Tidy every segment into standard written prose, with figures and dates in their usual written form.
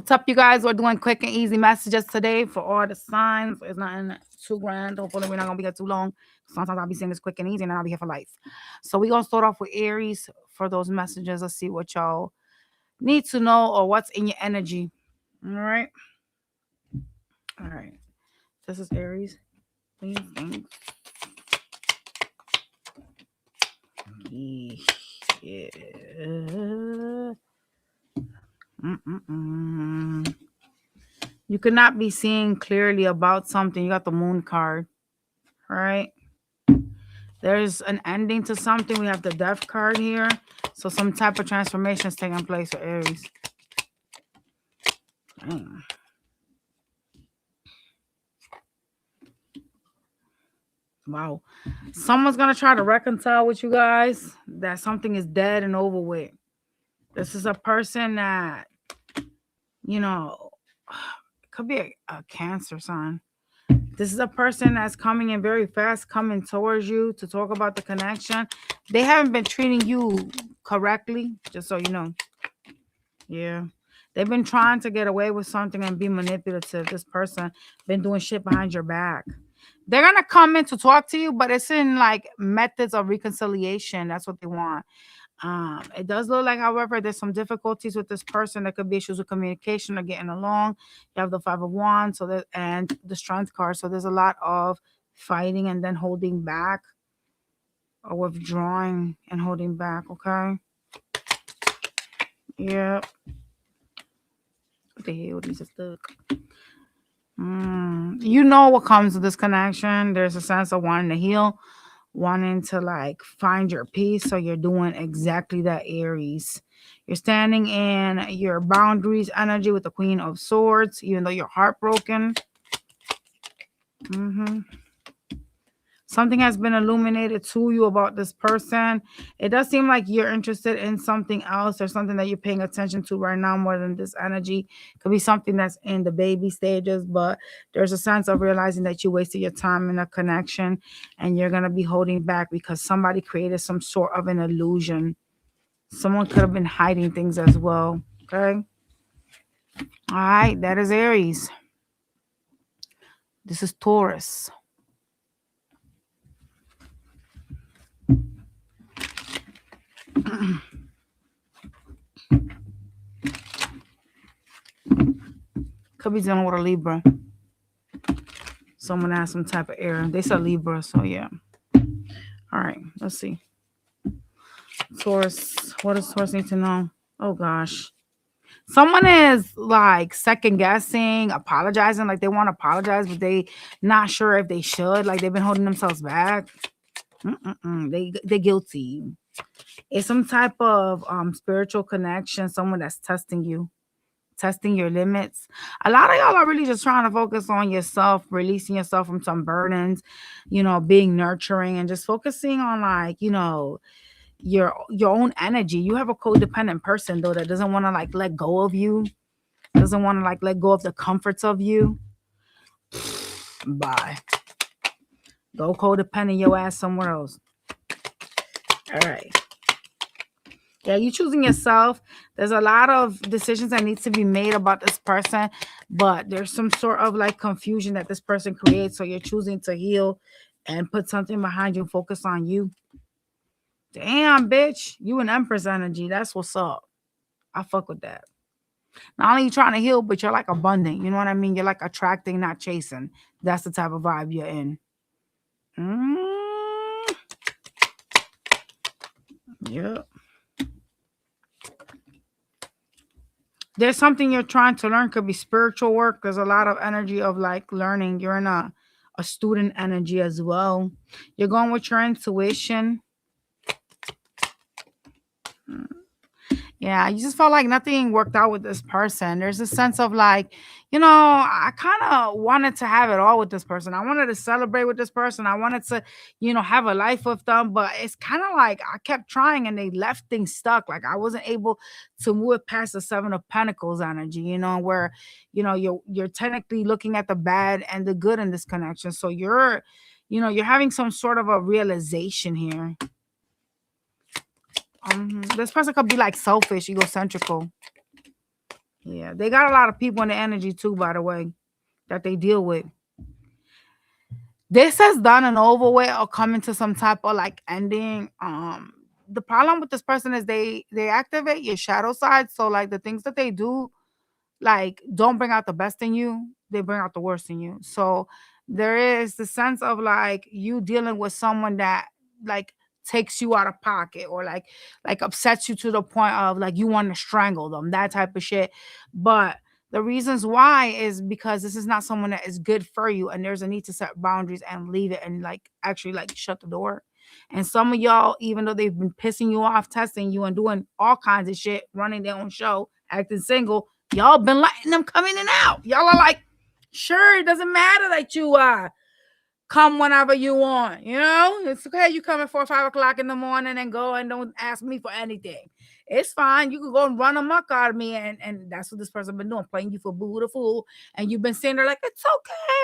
What's up, you guys? We're doing quick and easy messages today for all the signs. It's nothing too grand. Hopefully, we're not gonna be here too long. Sometimes I'll be saying this quick and easy, and then I'll be here for life. So we're gonna start off with Aries for those messages. Let's see what y'all need to know or what's in your energy. All right. All right. This is Aries. Please thank yeah. You could not be seeing clearly about something. You got the moon card. All right. There's an ending to something. We have the death card here. So some type of transformation is taking place for Aries. Damn. Wow. Someone's going to try to reconcile with you guys that something is dead and over with. This is a person that, you know, it could be a Cancer sign. This is a person that's coming in very fast, coming towards you to talk about the connection. They haven't been treating you correctly, just so you know. Yeah. They've been trying to get away with something and be manipulative. This person been doing shit behind your back. They're going to come in to talk to you, but it's in like methods of reconciliation. That's what they want. It does look like, however, there's some difficulties with this person. There could be issues with communication or getting along. You have the Five of Wands, and the Strength card. So there's a lot of fighting and then holding back or withdrawing and holding back. Okay. Yeah. What the hell? These are stuck. You know what comes with this connection. There's a sense of wanting to heal, wanting to like find your peace. So you're doing exactly that, Aries. You're standing in your boundaries energy with the Queen of Swords, even though you're heartbroken. Something has been illuminated to you about this person. It does seem like you're interested in something else or something that you're paying attention to right now more than this energy. Could be something that's in the baby stages, but there's a sense of realizing that you wasted your time in a connection and you're going to be holding back because somebody created some sort of an illusion. Someone could have been hiding things as well. Okay. All right. That is Aries. This is Taurus. Could be dealing with a Libra. Someone has some type of error. They said Libra, so yeah. All right, let's see. Taurus, what does Taurus need to know? Oh gosh. Someone is like second guessing, apologizing, like they want to apologize, but they not sure if they should. Like they've been holding themselves back. They're guilty. It's some type of spiritual connection, someone that's testing you, testing your limits. A lot of y'all are really just trying to focus on yourself, releasing yourself from some burdens, you know, being nurturing and just focusing on like, you know, your own energy. You have a codependent person though that doesn't want to like let go of you, doesn't want to like let go of the comforts of you. Bye. Go codependent your ass somewhere else. All right. Yeah, you choosing yourself. There's a lot of decisions that need to be made about this person, but there's some sort of like confusion that this person creates. So you're choosing to heal and put something behind you and focus on you. Damn, bitch. You an Empress energy. That's what's up. I fuck with that. Not only you trying to heal, but you're like abundant. You know what I mean? You're like attracting, not chasing. That's the type of vibe you're in. Yep. There's something you're trying to learn. Could be spiritual work. There's a lot of energy of like learning. You're in a student energy as well. You're going with your intuition. Yeah, you just felt like nothing worked out with this person. There's a sense of like, you know, I kind of wanted to have it all with this person. I wanted to celebrate with this person. I wanted to, you know, have a life with them. But it's kind of like I kept trying and they left things stuck. Like I wasn't able to move past the Seven of Pentacles energy, you know, where, you know, you're technically looking at the bad and the good in this connection. So you're, you know, you're having some sort of a realization here. This person could be like selfish, egocentrical. Yeah, they got a lot of people in the energy too, by the way, that they deal with. This has done and over with or coming to some type of like ending. The problem with this person is they activate your shadow side. So like the things that they do like don't bring out the best in you, they bring out the worst in you. So there is the sense of like you dealing with someone that like takes you out of pocket or like upsets you to the point of like you want to strangle them, that type of shit. But the reasons why is because this is not someone that is good for you, and there's a need to set boundaries and leave it and like actually like shut the door. And some of y'all, even though they've been pissing you off, testing you, and doing all kinds of shit, running their own show, acting single, y'all been letting them come in and out. Y'all are like, sure, it doesn't matter that you come whenever you want. You know, it's okay. You come at 4 or 5 o'clock in the morning and go and don't ask me for anything. It's fine. You can go and run amok out of me, and that's what this person been doing, playing you for boo the fool. And you've been sitting there like it's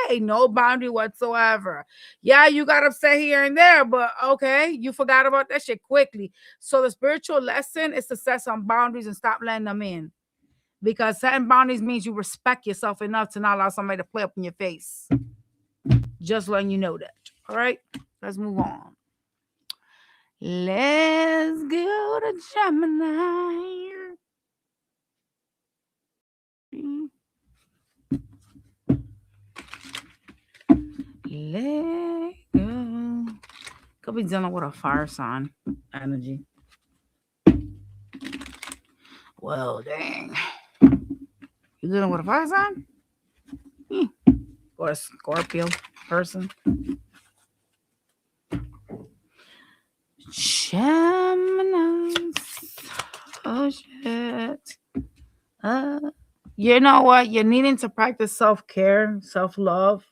okay, no boundary whatsoever. Yeah, you got upset here and there, but okay, you forgot about that shit quickly. So the spiritual lesson is to set some boundaries and stop letting them in. Because setting boundaries means you respect yourself enough to not allow somebody to play up in your face. Just letting you know that. All right, let's move on. Let's go to Gemini. Let go. Could be dealing with a fire sign energy. Well, dang. You dealing with a fire sign? Or a Scorpio person? Gemini. Oh shit. You know what? You're needing to practice self-care, self-love.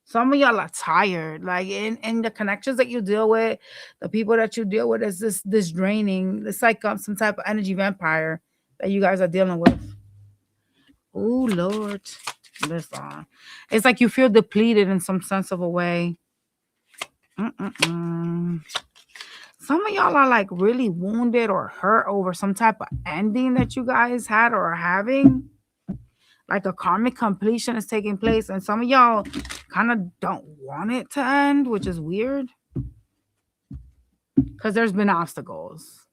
Some of y'all are tired. Like in the connections that you deal with, the people that you deal with is this draining. It's like some type of energy vampire that you guys are dealing with. Oh Lord. Listen. It's like you feel depleted in some sense of a way. Some of y'all are like really wounded or hurt over some type of ending that you guys had or are having. Like a karmic completion is taking place, and some of y'all kind of don't want it to end, which is weird because there's been obstacles.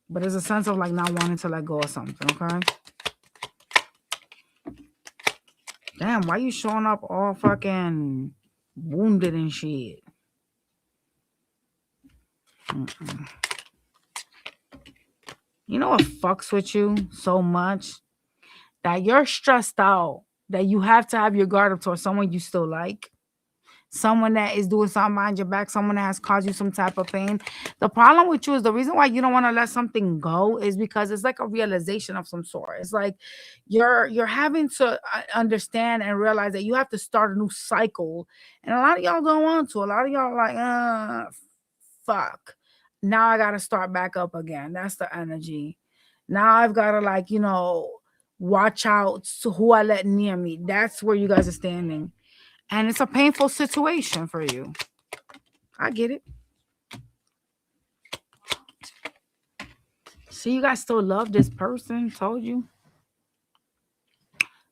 But there's a sense of like not wanting to let go of something, okay? Damn, why you showing up all fucking wounded and shit? You know what fucks with you so much? That you're stressed out, that you have to have your guard up towards someone you still like. Someone that is doing something behind your back, someone that has caused you some type of pain. The problem with you is the reason why you don't want to let something go is because it's like a realization of some sort. It's like you're having to understand and realize that you have to start a new cycle. And a lot of y'all don't want to. A lot of y'all are like, fuck. Now I gotta start back up again. That's the energy. Now I've gotta like, watch out to who I let near me. That's where you guys are standing. And it's a painful situation for you. I get it. See, you guys still love this person. Told you.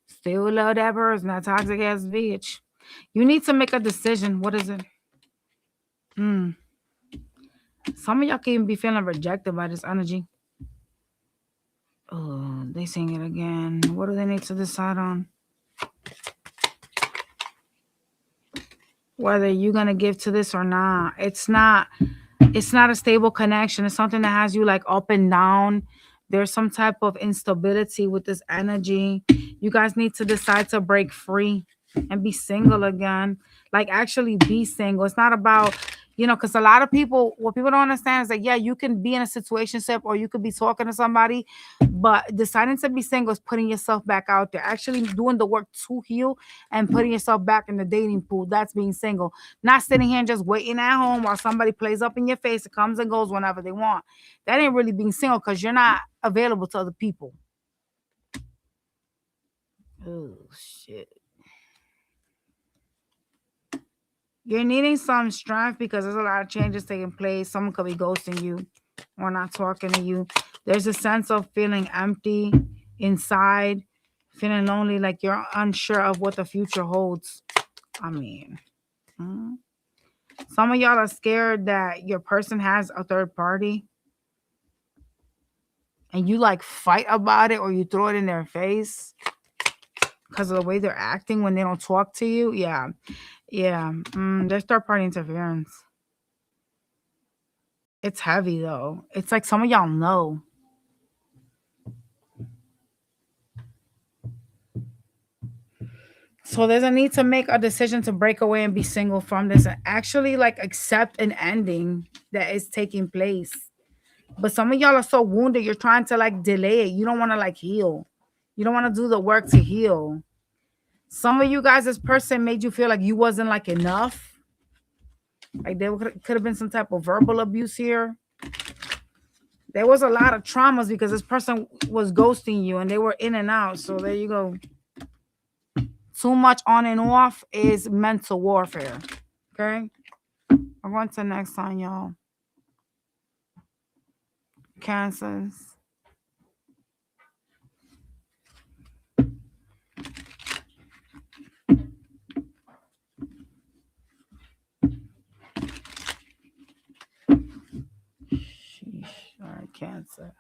Still love that person, that toxic ass bitch. You need to make a decision. What is it? Some of y'all can even be feeling rejected by this energy. Oh, they saying it again. What do they need to decide on? Whether you're gonna give to this or not. It's not a stable connection. It's something that has you like up and down. There's some type of instability with this energy. You guys need to decide to break free and be single again. Like actually be single. It's not about, because a lot of people, what people don't understand is that, yeah, you can be in a situationship or you could be talking to somebody, but deciding to be single is putting yourself back out there, actually doing the work to heal and putting yourself back in the dating pool. That's being single. Not sitting here and just waiting at home while somebody plays up in your face. It comes and goes whenever they want. That ain't really being single because you're not available to other people. Oh, shit. You're needing some strength because there's a lot of changes taking place. Someone could be ghosting you. or not talking to you. There's a sense of feeling empty inside, feeling lonely, like you're unsure of what the future holds. I mean, some of y'all are scared that your person has a third party and you like fight about it or you throw it in their face because of the way they're acting when they don't talk to you. Yeah. There's third party interference. It's heavy though. It's like some of y'all know. So there's a need to make a decision to break away and be single from this and actually like accept an ending that is taking place. But some of y'all are so wounded, you're trying to like delay it. You don't want to like heal. You don't want to do the work to heal. Some of you guys, this person made you feel like you wasn't like enough. Like there could have been some type of verbal abuse here. There was a lot of traumas because this person was ghosting you and they were in and out. So there you go. Too much on and off is mental warfare. Okay. I'm going to the next one, y'all. Cancers. Sheesh. All right, Cancer.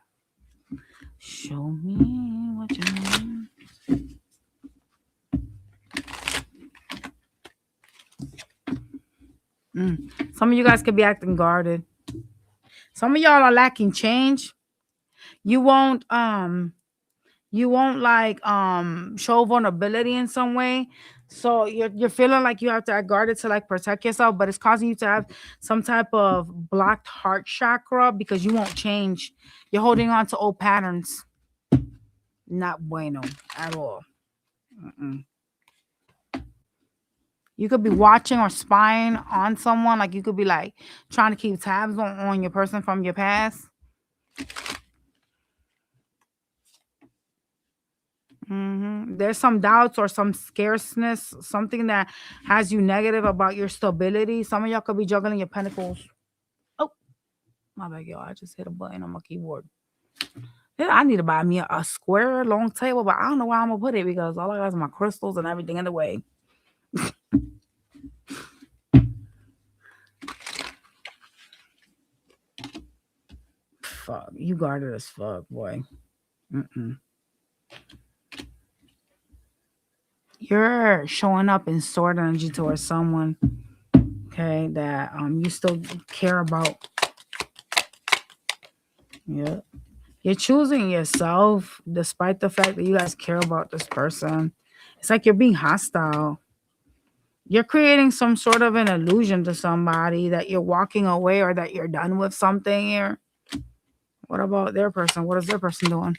Show me what you mean. Some of you guys could be acting guarded. Some of y'all are lacking change. You won't like show vulnerability in some way. So you're feeling like you have to act guarded to like protect yourself, but it's causing you to have some type of blocked heart chakra because you won't change. You're holding on to old patterns. Not bueno at all. You could be watching or spying on someone. Like you could be like trying to keep tabs on your person from your past. There's some doubts or some scarceness, something that has you negative about your stability. Some of y'all could be juggling your pentacles. Oh, my bad, y'all. I just hit a button on my keyboard. Yeah, I need to buy me a square long table, but I don't know where I'm gonna put it because all I got is my crystals and everything in the way. Fuck, you guarded as fuck, boy. You're showing up in sword energy towards someone, okay, that you still care about. Yeah. You're choosing yourself despite the fact that you guys care about this person. It's like you're being hostile. You're creating some sort of an illusion to somebody that you're walking away or that you're done with something here. What about their person? What is their person doing?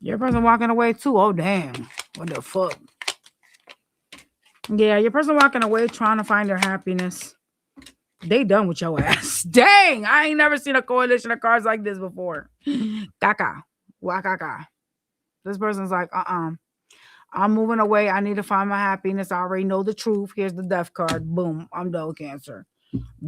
Your person walking away too. Oh, damn. What the fuck? Yeah, your person walking away trying to find their happiness. They done with your ass. Dang, I ain't never seen a coalition of cards like this before. Kaka. Wakaka. This person's like, I'm moving away. I need to find my happiness. I already know the truth. Here's the death card. Boom. I'm done with Cancer.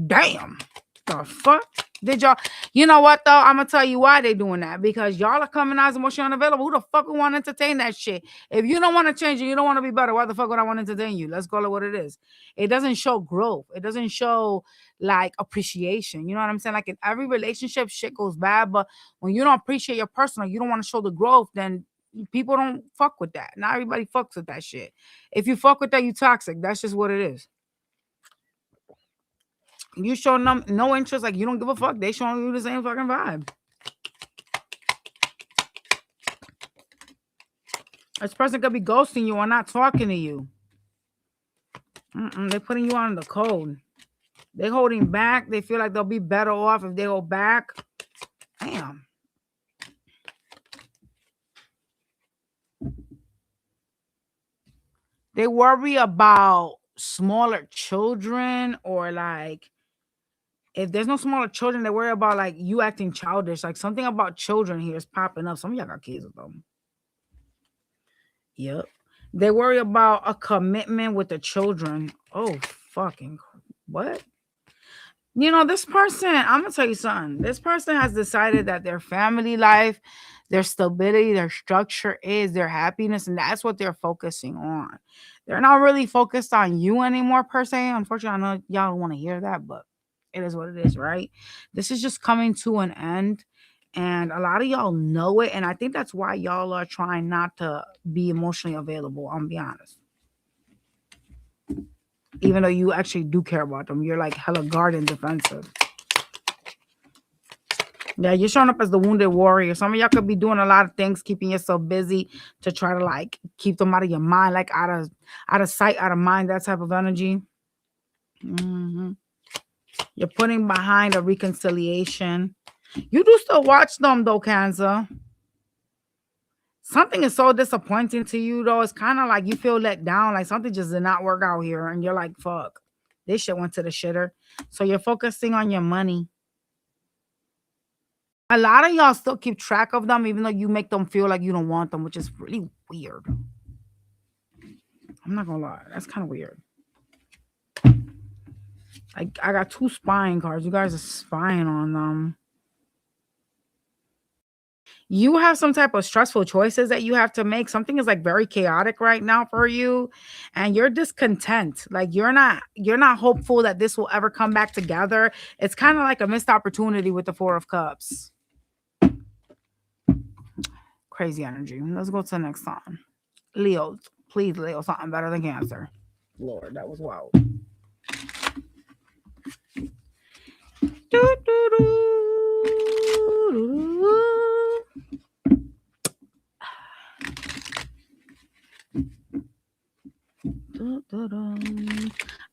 Damn. The fuck? Did y'all? You know what, though? I'm going to tell you why they doing that. Because y'all are coming out as emotionally unavailable. Who the fuck would want to entertain that shit? If you don't want to change and you don't want to be better, why the fuck would I want to entertain you? Let's call it what it is. It doesn't show growth. It doesn't show, like, appreciation. You know what I'm saying? Like, in every relationship, shit goes bad. But when you don't appreciate your person or you don't want to show the growth, then people don't fuck with that. Not everybody fucks with that shit. If you fuck with that, you toxic. That's just what it is. You show them no interest, like you don't give a fuck. They showing you the same fucking vibe. This person could be ghosting you or not talking to you. They're putting you on the code. They're holding back. They feel like they'll be better off if they go back. Damn. They worry about smaller children or like if there's no smaller children, they worry about like you acting childish. Like something about children here is popping up. Some of y'all got kids with them. Yep. They worry about a commitment with the children. Oh, fucking what? You know, this person, I'm gonna tell you something. This person has decided that their family life, their stability, their structure is their happiness, and that's what they're focusing on. They're not really focused on you anymore, per se. Unfortunately, I know y'all don't want to hear that, but it is what it is, right? This is just coming to an end, and a lot of y'all know it, and I think that's why y'all are trying not to be emotionally available. I'm gonna be honest. Even though you actually do care about them, you're like hella guard and defensive. Yeah, you're showing up as the wounded warrior. Some of y'all could be doing a lot of things, keeping yourself busy to try to like keep them out of your mind, like out of sight, out of mind, that type of energy. hmm You're putting behind a reconciliation. You do still watch them though, Cancer. Something is so disappointing to you though. It's kind of like you feel let down, like something just did not work out here, and you're like, fuck, this shit went to the shitter. So you're focusing on your money. A lot of y'all still keep track of them, even though you make them feel like you don't want them, which is really weird. I'm not gonna lie, that's kind of weird. I got 2 spying cards. You guys are spying on them. You have some type of stressful choices that you have to make. Something is like very chaotic right now for you, and you're discontent. Like you're not hopeful that this will ever come back together. It's kind of like a missed opportunity with the 4 of Cups. Crazy energy. Let's go to the next song. Leo, please, Leo, something better than Cancer. Lord, that was wild.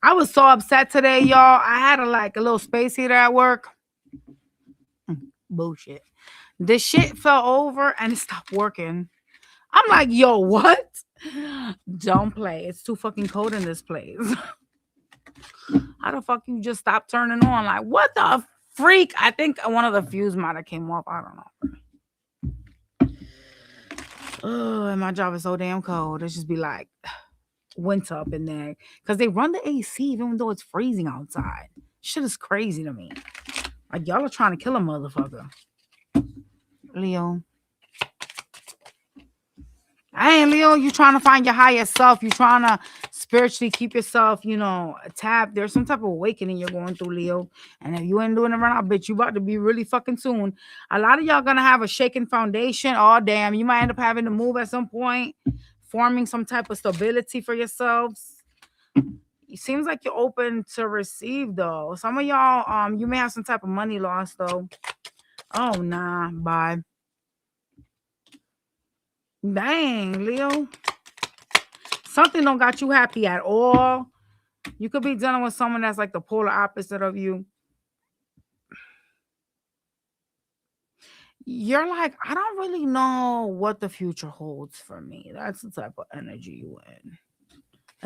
I was so upset today, y'all. I had a little space heater at work. Bullshit. The shit fell over and it stopped working. I'm like, yo, what? Don't play. It's too fucking cold in this place. How the fuck you just stop turning on? Like, what the freak? I think one of the fuse might have came off. I don't know. Oh, and my job is so damn cold. It just be like winter up in there. Because they run the AC even though it's freezing outside. Shit is crazy to me. Like, y'all are trying to kill a motherfucker. Leo. Hey, Leo, you trying to find your higher self. You trying to spiritually keep yourself, tapped. There's some type of awakening you're going through, Leo. And if you ain't doing it right now, bitch, you about to be really fucking soon. A lot of y'all gonna have a shaken foundation. Oh, damn. You might end up having to move at some point, forming some type of stability for yourselves. It seems like you're open to receive, though. Some of y'all, you may have some type of money loss, though. Oh, nah. Bye. Dang, Leo. Something don't got you happy at all. You could be dealing with someone that's like the polar opposite of you. You're like, I don't really know what the future holds for me. That's the type of energy you in.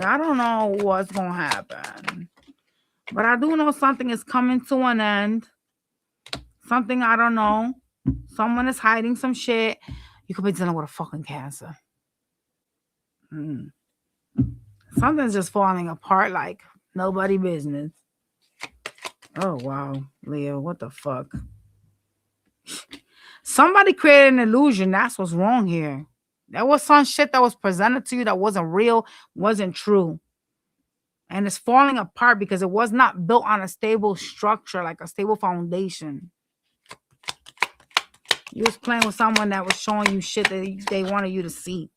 I don't know what's going to happen. But I do know something is coming to an end. Something I don't know. Someone is hiding some shit. You could be dealing with a fucking Cancer. Something's just falling apart like nobody business. Oh, wow, Leo, what the fuck? Somebody created an illusion. That's what's wrong here. There was some shit that was presented to you that wasn't real, wasn't true. And it's falling apart because it was not built on a stable structure, like a stable foundation. You was playing with someone that was showing you shit that they wanted you to see.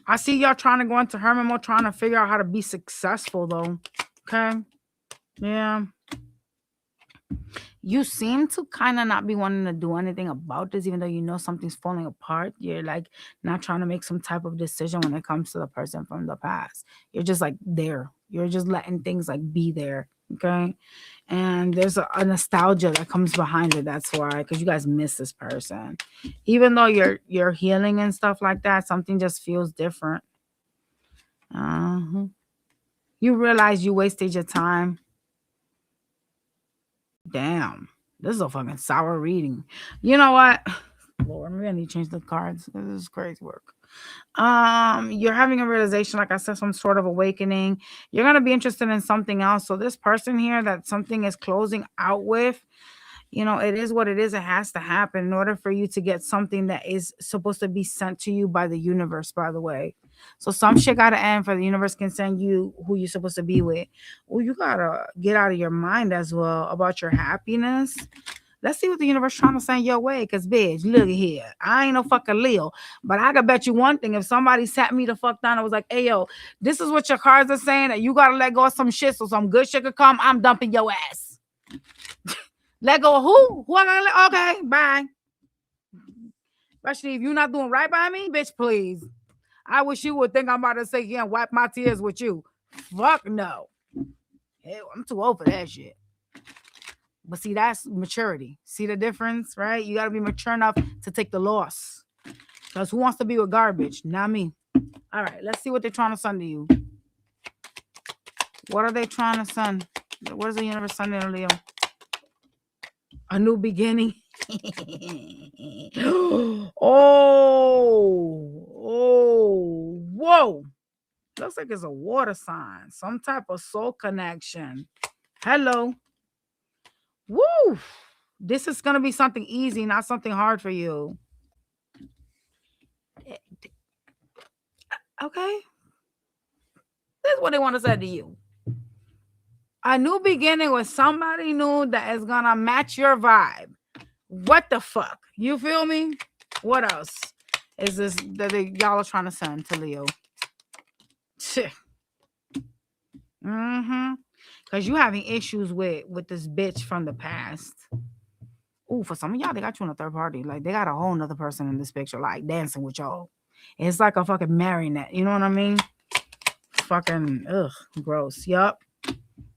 I see y'all trying to go into hermit mode, trying to figure out how to be successful, though. Okay? Yeah. You seem to kind of not be wanting to do anything about this, even though you know something's falling apart. You're like not trying to make some type of decision when it comes to the person from the past. You're just like there. You're just letting things like be there. Okay? And there's a nostalgia that comes behind it. That's why, because you guys miss this person. Even though you're healing and stuff like that, something just feels different. You realize you wasted your time. Damn, this is a fucking sour reading. You know what? Lord, maybe I need to change the cards. This is crazy work. You're having a realization, like I said, some sort of awakening. You're gonna be interested in something else. So this person here that something is closing out with, it is what it is. It has to happen in order for you to get something that is supposed to be sent to you by the universe, by the way. So some shit gotta end for the universe can send you who you're supposed to be with. Well, you gotta get out of your mind as well about your happiness. Let's see what the universe trying to send your way. Cause bitch, look here. I ain't no fucking Leo. But I can bet you one thing. If somebody sat me the fuck down and was like, hey yo, this is what your cards are saying, that you gotta let go of some shit so some good shit could come, I'm dumping your ass. Let go of who? Who I gotta let? Okay, bye. Especially if you're not doing right by me, bitch, please. I wish you would think I'm about to say, yeah, wipe my tears with you. Fuck no. Hell, I'm too old for that shit. But see, that's maturity. See the difference, right? You got to be mature enough to take the loss. Because who wants to be with garbage? Not me. All right, let's see what they're trying to send to you. What are they trying to send? What is the universe sending to Leo? A new beginning. Whoa. Looks like it's a water sign. Some type of soul connection. Hello. Woo! This is going to be something easy, not something hard for you. Okay. This is what they want to say to you. A new beginning with somebody new that is going to match your vibe. What the fuck? You feel me? What else is this that y'all are trying to send to Leo? Because you having issues with this bitch from the past. Ooh, for some of y'all, they got you in a third party. Like, they got a whole nother person in this picture, like, dancing with y'all. It's like a fucking marionette. You know what I mean? Fucking, gross. Yup.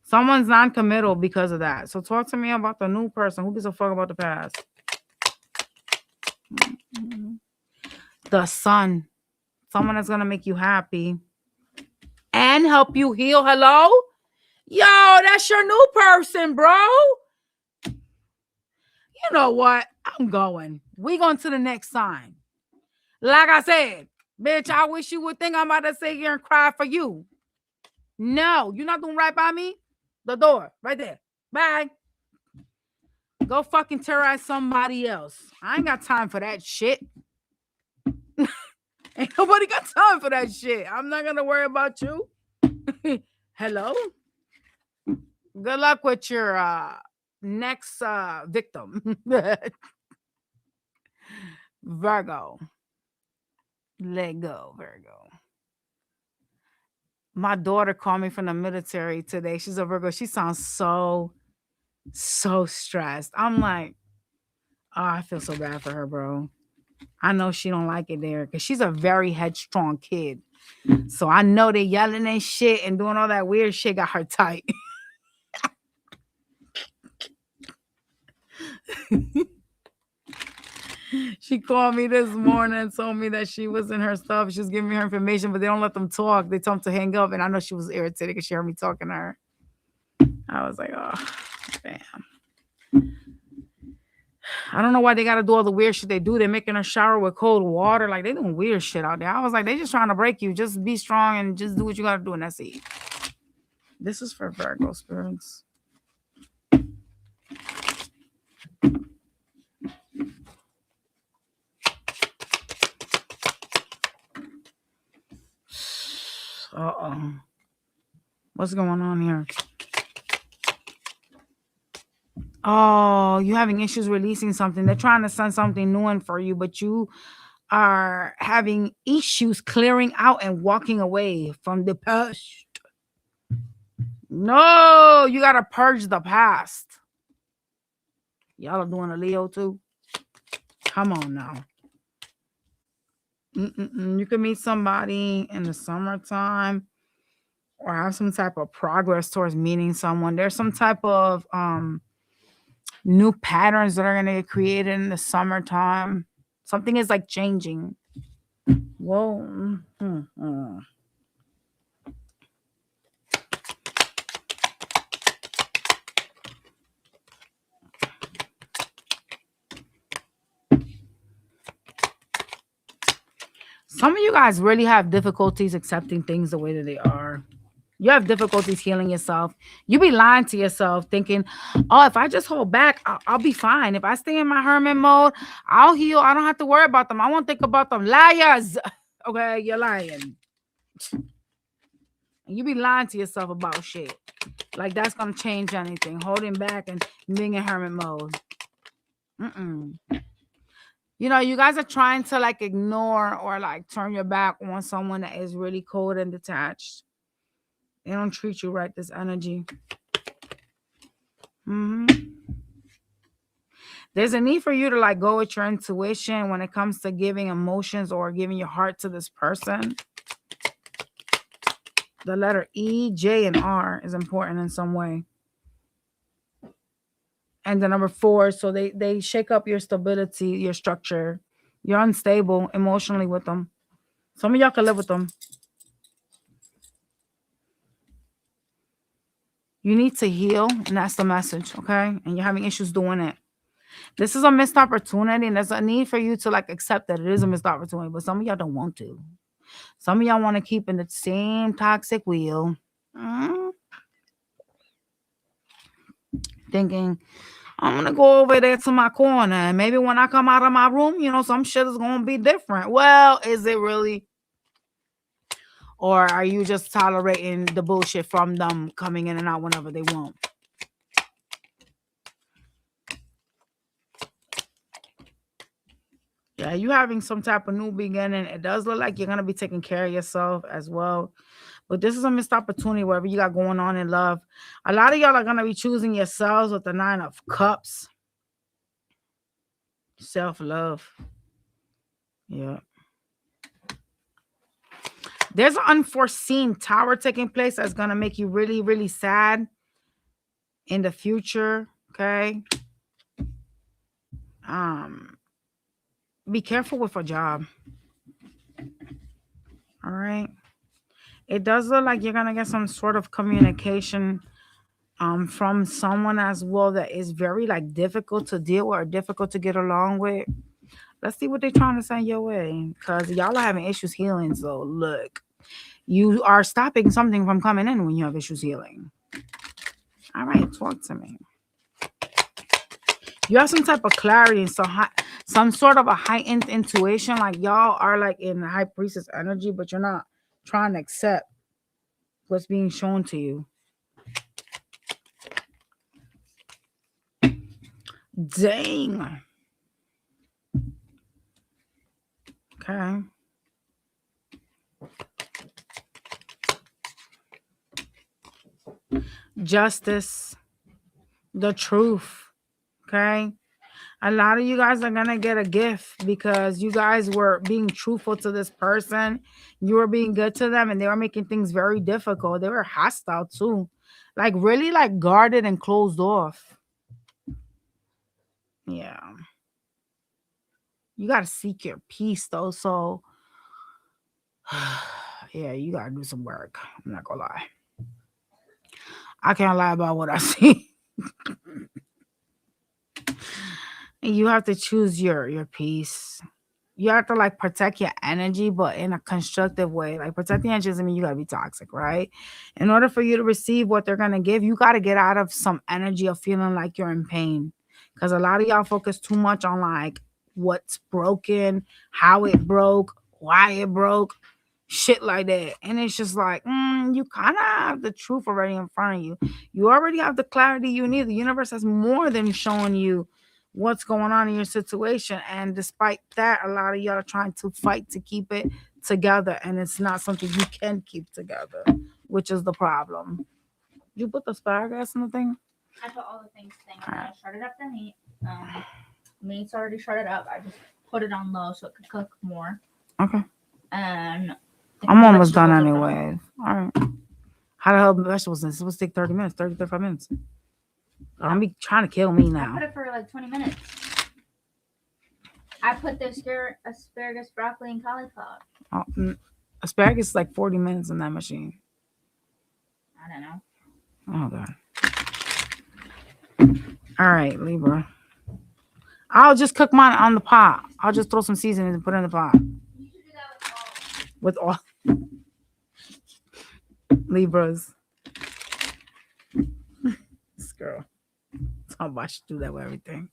Someone's non-committal because of that. So talk to me about the new person. Who gives a fuck about the past? The sun. Someone that's going to make you happy and help you heal. Hello? Yo, that's your new person, bro. You know what? I'm going. We going to the next sign. Like I said, bitch, I wish you would think I'm about to sit here and cry for you. No, you're not doing right by me. The door, right there. Bye. Go fucking terrorize somebody else. I ain't got time for that shit. Ain't nobody got time for that shit. I'm not going to worry about you. Hello? Good luck with your next victim. Virgo. Let go, Virgo. My daughter called me from the military today. She's a Virgo. She sounds so stressed. I'm like, oh, I feel so bad for her, bro. I know she don't like it there because she's a very headstrong kid. So I know they yelling and shit and doing all that weird shit got her tight. She called me this morning and told me that she was in her stuff. She was giving me her information, but they don't let them talk. They told them to hang up, and I know she was irritated because she heard me talking to her. I was like, oh, damn. I don't know why they got to do all the weird shit they do. They're making her shower with cold water. Like, they doing weird shit out there. I was like, they just trying to break you. Just be strong and just do what you got to do, and that's it. This is for Virgo spirits. Uh-oh. What's going on here? Oh, you having issues releasing something. They're trying to send something new in for you, but you are having issues clearing out and walking away from the past. No, you got to purge the past. Y'all are doing a Leo too? Come on now. You can meet somebody in the summertime or have some type of progress towards meeting someone. There's some type of new patterns that are going to get created in the summertime. Something is like changing. Whoa. Some of you guys really have difficulties accepting things the way that they are. You have difficulties healing yourself. You be lying to yourself, thinking, "Oh, if I just hold back, I'll be fine. If I stay in my hermit mode, I'll heal. I don't have to worry about them. I won't think about them." Liars. Okay, you're lying. And you be lying to yourself about shit. Like that's gonna change anything. Holding back and being in hermit mode. Mm-mm. You know, you guys are trying to like ignore or like turn your back on someone that is really cold and detached. They don't treat you right, this energy. hmm There's a need for you to like go with your intuition when it comes to giving emotions or giving your heart to this person. The letter E, J, and R is important in some way. And the number 4, so they shake up your stability, your structure. You're unstable emotionally with them. Some of y'all can live with them. You need to heal, and that's the message, okay? And you're having issues doing it. This is a missed opportunity, and there's a need for you to like accept that it is a missed opportunity, but some of y'all don't want to. Some of y'all want to keep in the same toxic wheel, thinking, I'm gonna go over there to my corner, and maybe when I come out of my room, you know, some shit is gonna be different. Well, is it really? Or are you just tolerating the bullshit from them coming in and out whenever they want? Yeah, you having some type of new beginning. It does look like you're gonna be taking care of yourself as well. But this is a missed opportunity, whatever you got going on in love. A lot of y'all are gonna be choosing yourselves with the 9 of Cups. Self-love. Yeah. There's an unforeseen tower taking place that's gonna make you really, really sad in the future. Okay. Be careful with a job. All right. It does look like you're gonna get some sort of communication from someone as well that is very like difficult to deal with or difficult to get along with. Let's see what they're trying to send your way, because y'all are having issues healing. So look, you are stopping something from coming in when you have issues healing. All right, talk to me. You have some type of clarity and some sort of a heightened intuition. Like y'all are like in high priestess energy, but you're not trying to accept what's being shown to you. Dang. Okay. Justice. The truth. Okay. A lot of you guys are going to get a gift because you guys were being truthful to this person. You were being good to them and they were making things very difficult. They were hostile too. Like really like guarded and closed off. Yeah. You got to seek your peace though. So yeah, you got to do some work. I'm not going to lie. I can't lie about what I see. You have to choose your peace. You have to like protect your energy, but in a constructive way. Like protecting energy doesn't mean you gotta be toxic, right? In order for you to receive what they're gonna give, you gotta get out of some energy of feeling like you're in pain. Because a lot of y'all focus too much on like what's broken, how it broke, why it broke, shit like that. And it's just like, you kind of have the truth already in front of you. You already have the clarity you need. The universe has more than shown you what's going on in your situation. And despite that, a lot of y'all are trying to fight to keep it together. And it's not something you can keep together, which is the problem. You put the asparagus in the thing? I put all the things thing. I'm gonna start it up the meat. Meat's already started up. I just put it on low so it could cook more. Okay. And I'm almost done anyway. All right. How the hell vegetables is? It's supposed to take 30 minutes, 30, 35 minutes. Don't be trying to kill me now. I put it for like 20 minutes. I put the asparagus, broccoli, and cauliflower. Asparagus is like 40 minutes in that machine. I don't know. Oh, God. All right, Libra. I'll just cook mine on the pot. I'll just throw some seasoning and put it in the pot. You should do that with all with all Libras. This girl. Talking about she do that with everything.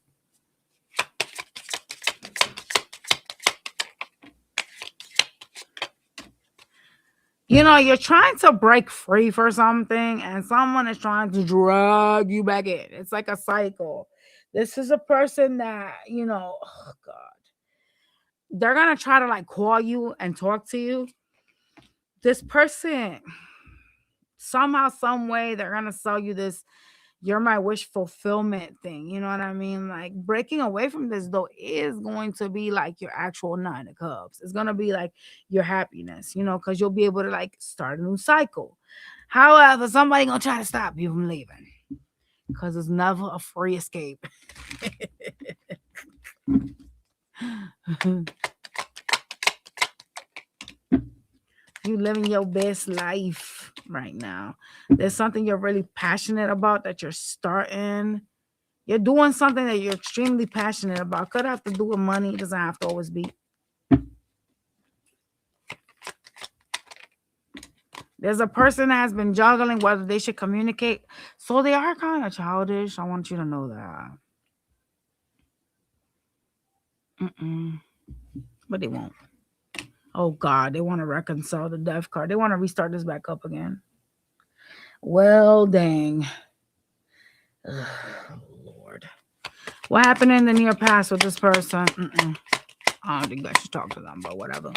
You know, you're trying to break free for something, and someone is trying to drag you back in. It's like a cycle. This is a person that, oh God, they're gonna try to like call you and talk to you. This person, somehow, some way, they're gonna sell you this "you're my wish fulfillment" thing. You know what I mean? Like breaking away from this though is going to be like your actual nine of cups. It's gonna be like your happiness, because you'll be able to like start a new cycle. However, somebody gonna try to stop you from leaving because it's never a free escape. You living your best life right now. There's something you're really passionate about that you're starting. You're doing something that you're extremely passionate about. Could have to do with money. It doesn't have to always be. There's a person that has been juggling whether they should communicate. So they are kind of childish. I want you to know that. But they won't. Oh, God. They want to reconcile the death card. They want to restart this back up again. Well, dang. Ugh, Lord. What happened in the near past with this person? I don't think I should talk to them, but whatever.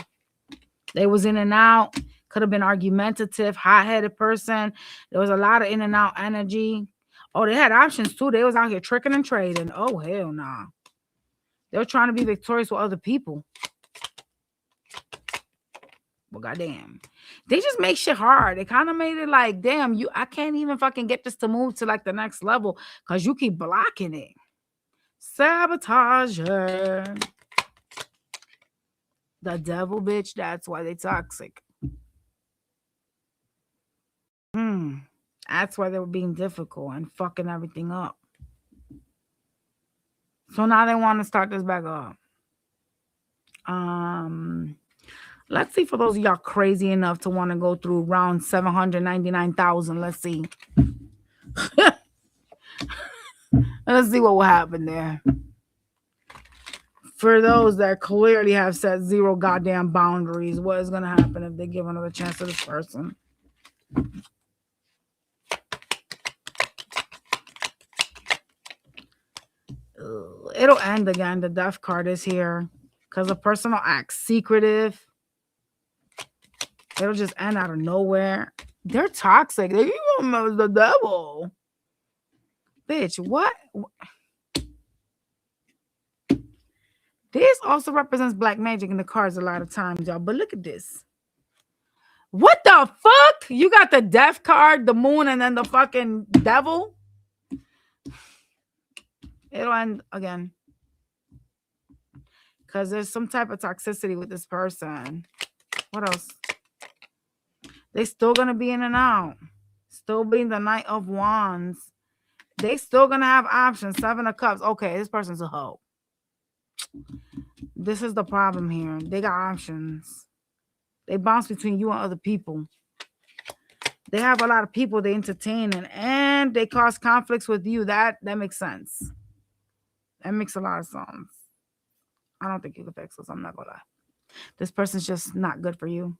They was in and out. Could have been argumentative, hot-headed person. There was a lot of in and out energy. Oh, they had options too. They was out here tricking and trading. Oh, hell nah. They were trying to be victorious with other people. Well, goddamn. They just make shit hard. They kind of made it like, damn, I can't even fucking get this to move to like the next level because you keep blocking it. Sabotager. The devil, bitch. That's why they toxic. That's why they were being difficult and fucking everything up. So now they want to start this back up. Let's see for those of y'all crazy enough to want to go through round 799,000. Let's see. Let's see what will happen there. For those that clearly have set zero goddamn boundaries, what is going to happen if they give another chance to this person? It'll end again. The death card is here because the person will act secretive. It'll just end out of nowhere. They're toxic. They even the devil. Bitch, what? This also represents black magic in the cards a lot of times, y'all. But look at this. What the fuck? You got the death card, the moon, and then the fucking devil? It'll end again. Because there's some type of toxicity with this person. What else? They still going to be in and out. Still being the Knight of Wands. They still going to have options. 7 of Cups. Okay, this person's a hoe. This is the problem here. They got options. They bounce between you and other people. They have a lot of people they entertain and they cause conflicts with you. That makes sense. That makes a lot of sense. I don't think you can fix this. I'm not going to lie. This person's just not good for you.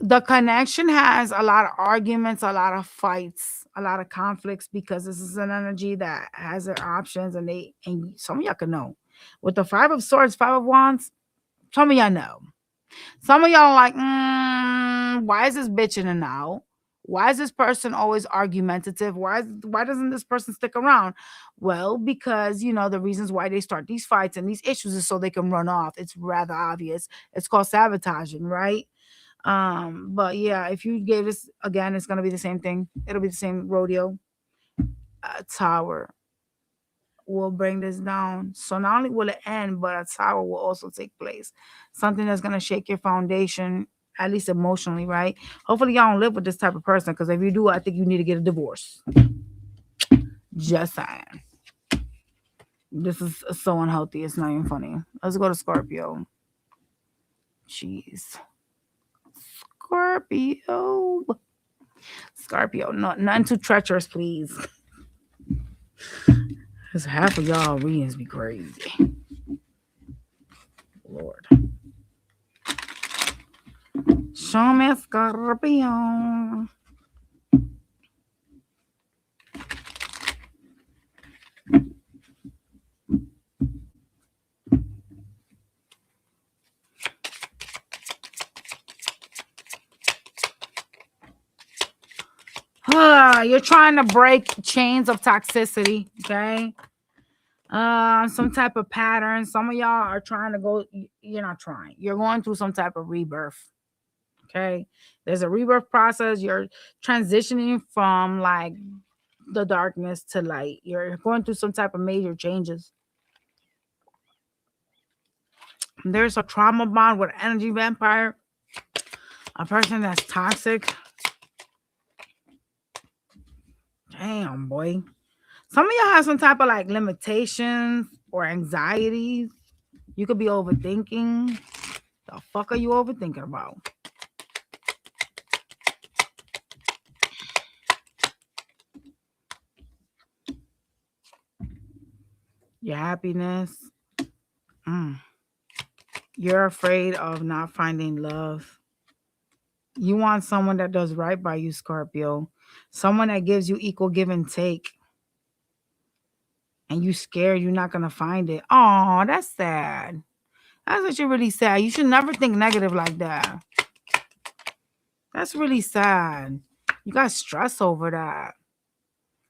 The connection has a lot of arguments, a lot of fights, a lot of conflicts because this is an energy that has their options and some of y'all can know. With the 5 of Swords, 5 of Wands, some of y'all know. Some of y'all are like, why is this bitch in and out? Why is this person always argumentative? Why doesn't this person stick around? Well, because, the reasons why they start these fights and these issues is so they can run off. It's rather obvious. It's called sabotaging, right? But yeah, if you gave this again, it's going to be the same thing. It'll be the same rodeo. Tower will bring this down. So not only will it end, but a tower will also take place. Something that's going to shake your foundation, at least emotionally, right? Hopefully y'all don't live with this type of person, because if you do, I think you need to get a divorce. Just saying. This is so unhealthy. It's not even funny. Let's go to Scorpio. Jeez. Scorpio. Scorpio. No, nothing too treacherous, please. Because half of y'all readings be crazy. Lord. Show me Scorpio. You're trying to break chains of toxicity, okay? Some type of pattern. Some of y'all are trying to go. You're not trying. You're going through some type of rebirth. Okay, there's a rebirth process. You're transitioning from like the darkness to light. You're going through some type of major changes. There's a trauma bond with an energy vampire, a person that's toxic. Damn, boy. Some of y'all have some type of like limitations or anxieties. You could be overthinking. The fuck are you overthinking about? Your happiness. You're afraid of not finding love. You want someone that does right by you, Scorpio. Someone that gives you equal give and take. And you scared you're not going to find it. Oh, that's sad. That's actually really sad. You should never think negative like that. That's really sad. You got stress over that.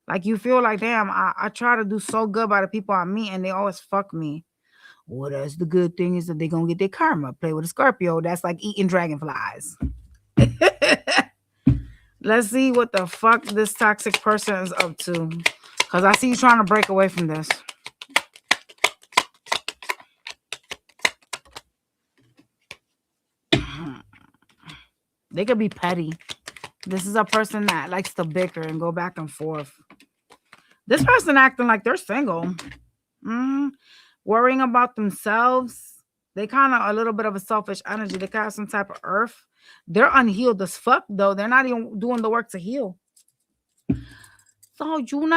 Like you feel like, damn, I try to do so good by the people I meet and they always fuck me. Well, that's the good thing is that they're going to get their karma. Play with a Scorpio. That's like eating dragonflies. Let's see what the fuck this toxic person is up to. Because I see you trying to break away from this. They could be petty. This is a person that likes to bicker and go back and forth. This person acting like they're single. Worrying about themselves. They kind of a little bit of a selfish energy. They got some type of earth. They're unhealed as fuck, though. They're not even doing the work to heal. So you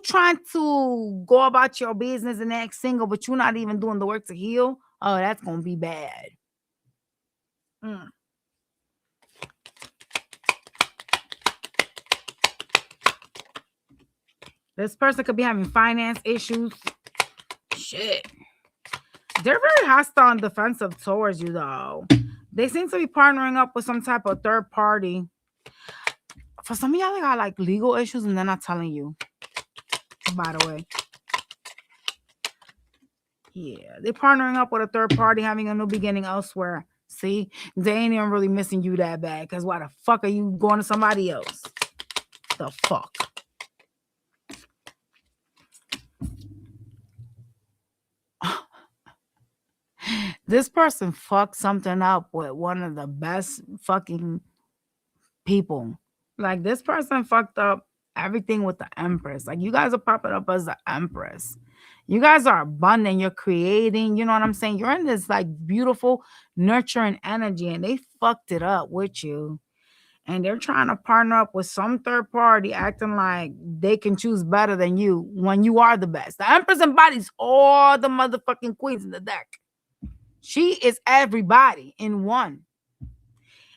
trying to go about your business and act single, but you're not even doing the work to heal. Oh, that's gonna be bad. This person could be having finance issues. Shit. They're very hostile and defensive towards you, though. They seem to be partnering up with some type of third party. For some of y'all, they got like legal issues and they're not telling you. By the way. Yeah. They're partnering up with a third party, having a new beginning elsewhere. See? They ain't even really missing you that bad. Because why the fuck are you going to somebody else? The fuck? This person fucked something up with one of the best fucking people. Like this person fucked up everything with the Empress. Like you guys are popping up as the Empress. You guys are abundant. You're creating. You know what I'm saying? You're in this like beautiful, nurturing energy, and they fucked it up with you. And they're trying to partner up with some third party, acting like they can choose better than you when you are the best. The Empress embodies all the motherfucking queens in the deck. She is everybody in one.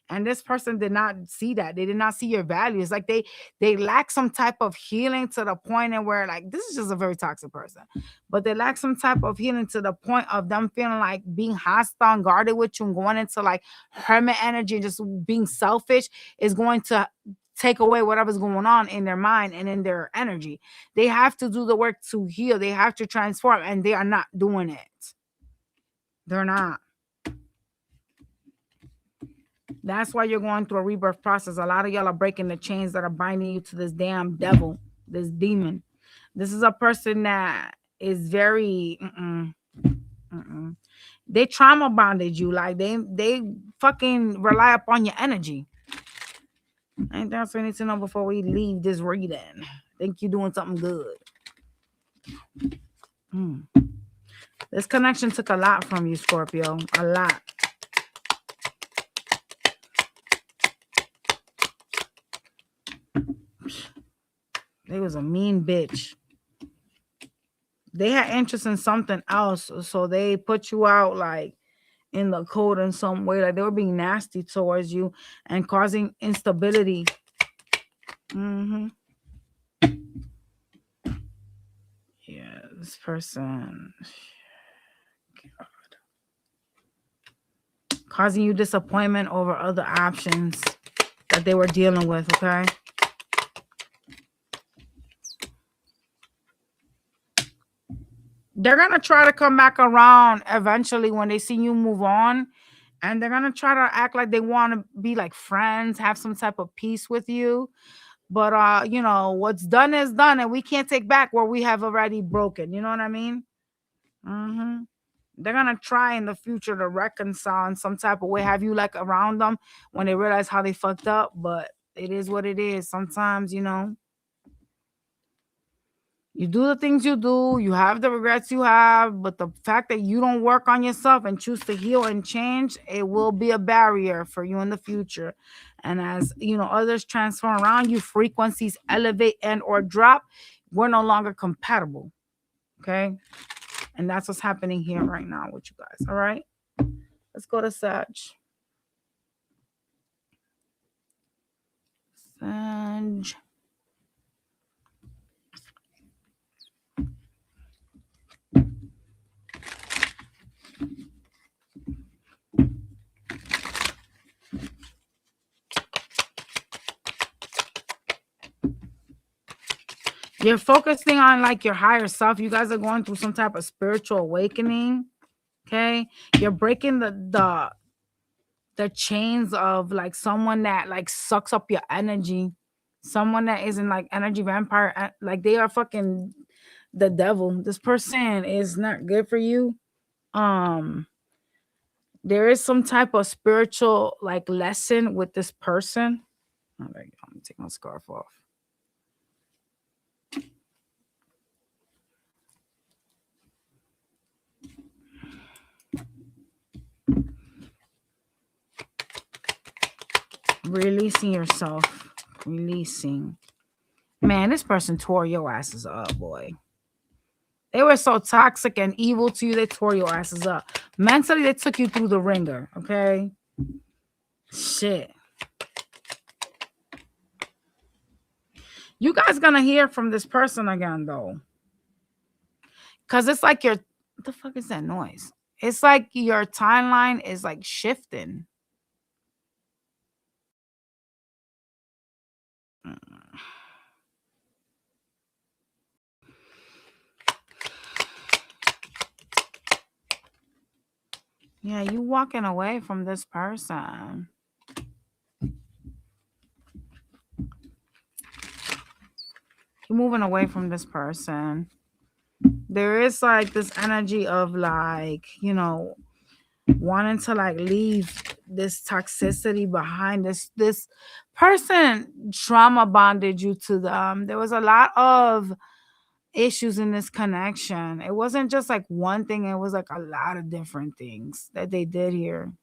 And this person did not see that. They did not see your values. Like they lack some type of healing to the point and where like this is just a very toxic person. But they lack some type of healing to the point of them feeling like being hostile and guarded with you and going into like hermit energy and just being selfish is going to take away whatever's going on in their mind and in their energy. They have to do the work to heal. They have to transform, and they are not doing it. They're not. That's why you're going through a rebirth process. A lot of y'all are breaking the chains that are binding you to this damn devil, this demon. This is a person that is very they trauma bonded you. Like they fucking rely upon your energy. Ain't that what we need to know before we leave this reading? Think you're doing something good. This connection took a lot from you, Scorpio. A lot. They was a mean bitch. They had interest in something else, so they put you out like in the cold in some way. Like they were being nasty towards you and causing instability. Mm-hmm. Yeah, this person. God. Causing you disappointment over other options that they were dealing with, okay? They're going to try to come back around eventually when they see you move on. And they're going to try to act like they want to be like friends, have some type of peace with you. But, you know, what's done is done. And we can't take back what we have already broken. You know what I mean? Mm-hmm. They're going to try in the future to reconcile in some type of way. Have you like around them when they realize how they fucked up? But it is what it is. Sometimes, you know, you do the things you do, you have the regrets you have, but the fact that you don't work on yourself and choose to heal and change, it will be a barrier for you in the future. And as you know, others transform around you, frequencies elevate and or drop, we're no longer compatible. Okay. And that's what's happening here right now with you guys. All right. Let's go to Sag. Sag. You're focusing on like your higher self. You guys are going through some type of spiritual awakening. Okay. You're breaking the chains of like someone that like sucks up your energy. Someone that isn't like energy vampire. Like they are fucking the devil. This person is not good for you. There is some type of spiritual like lesson with this person. Oh, there you go. Let me take my scarf off. Releasing yourself. Releasing. Man, this person tore your asses up, boy. They were so toxic and evil to you, they tore your asses up. Mentally, they took you through the ringer, okay? Shit. You guys gonna hear from this person again, though. Because it's like what the fuck is that noise? It's like your timeline is like shifting. Yeah, you walking away from this person. You're moving away from this person. There is like this energy of like, you know, wanting to like leave this toxicity behind. This person trauma bonded you to them. There was a lot of issues in this connection. It wasn't just like one thing, it was like a lot of different things that they did here.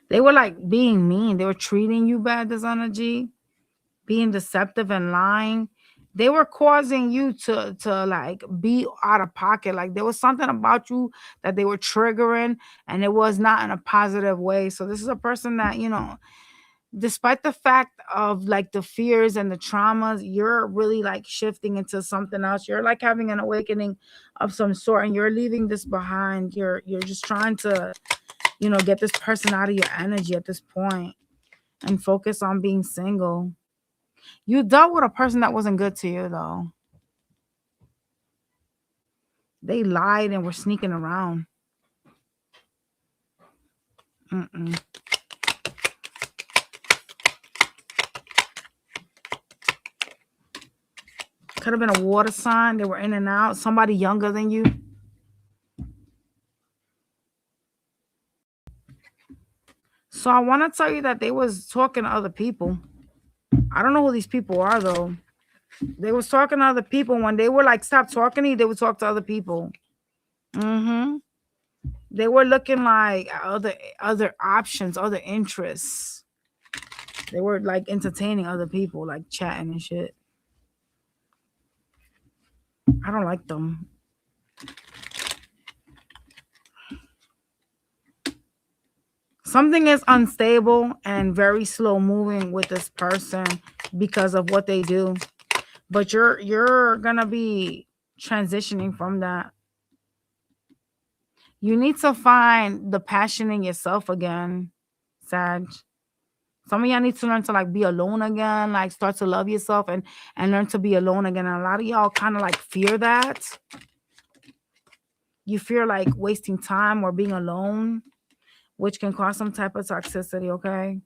They were like being mean. They were treating you bad, this energy, being deceptive and lying. They were causing you to like be out of pocket. Like there was something about you that they were triggering, and it was not in a positive way. So this is a person that, you know, despite the fact of like the fears and the traumas, you're really like shifting into something else. You're like having an awakening of some sort, and you're leaving this behind. You're just trying to, you know, get this person out of your energy at this point and focus on being single. You dealt with a person that wasn't good to you, though. They lied and were sneaking around. Mm-mm. Could have been a water sign. They were in and out. Somebody younger than you. So I want to tell you that they was talking to other people. I don't know who these people are though. They was talking to other people. When they were like, stop talking to you, they would talk to other people. Mm-hmm. They were looking like other options, other interests. They were like entertaining other people, like chatting and shit. I don't like them. Something is unstable and very slow moving with this person because of what they do. But you're gonna be transitioning from that. You need to find the passion in yourself again, Sag. Some of y'all need to learn to like be alone again, like start to love yourself and learn to be alone again. And a lot of y'all kind of like fear that. You fear like wasting time or being alone, which can cause some type of toxicity, okay?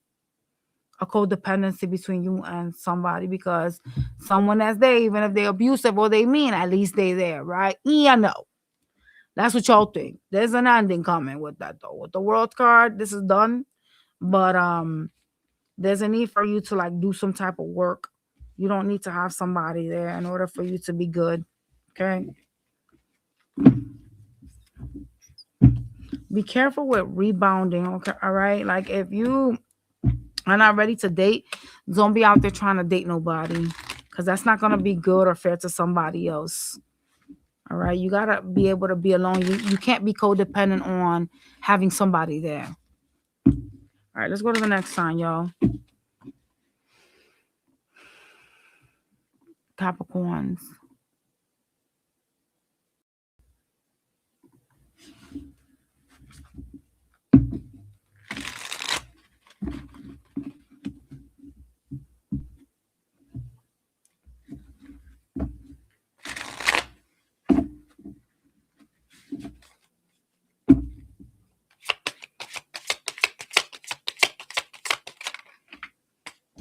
A codependency between you and somebody because someone that's there, even if they're abusive or they mean, at least they there, right? Yeah, no. That's what y'all think. There's an ending coming with that though. With the world card, this is done. But there's a need for you to like do some type of work. You don't need to have somebody there in order for you to be good. Okay. Be careful with rebounding. Okay. All right. Like if you are not ready to date, don't be out there trying to date nobody because that's not going to be good or fair to somebody else. All right. You got to be able to be alone. You can't be codependent on having somebody there. All right. Let's go to the next sign, y'all. Capricorns.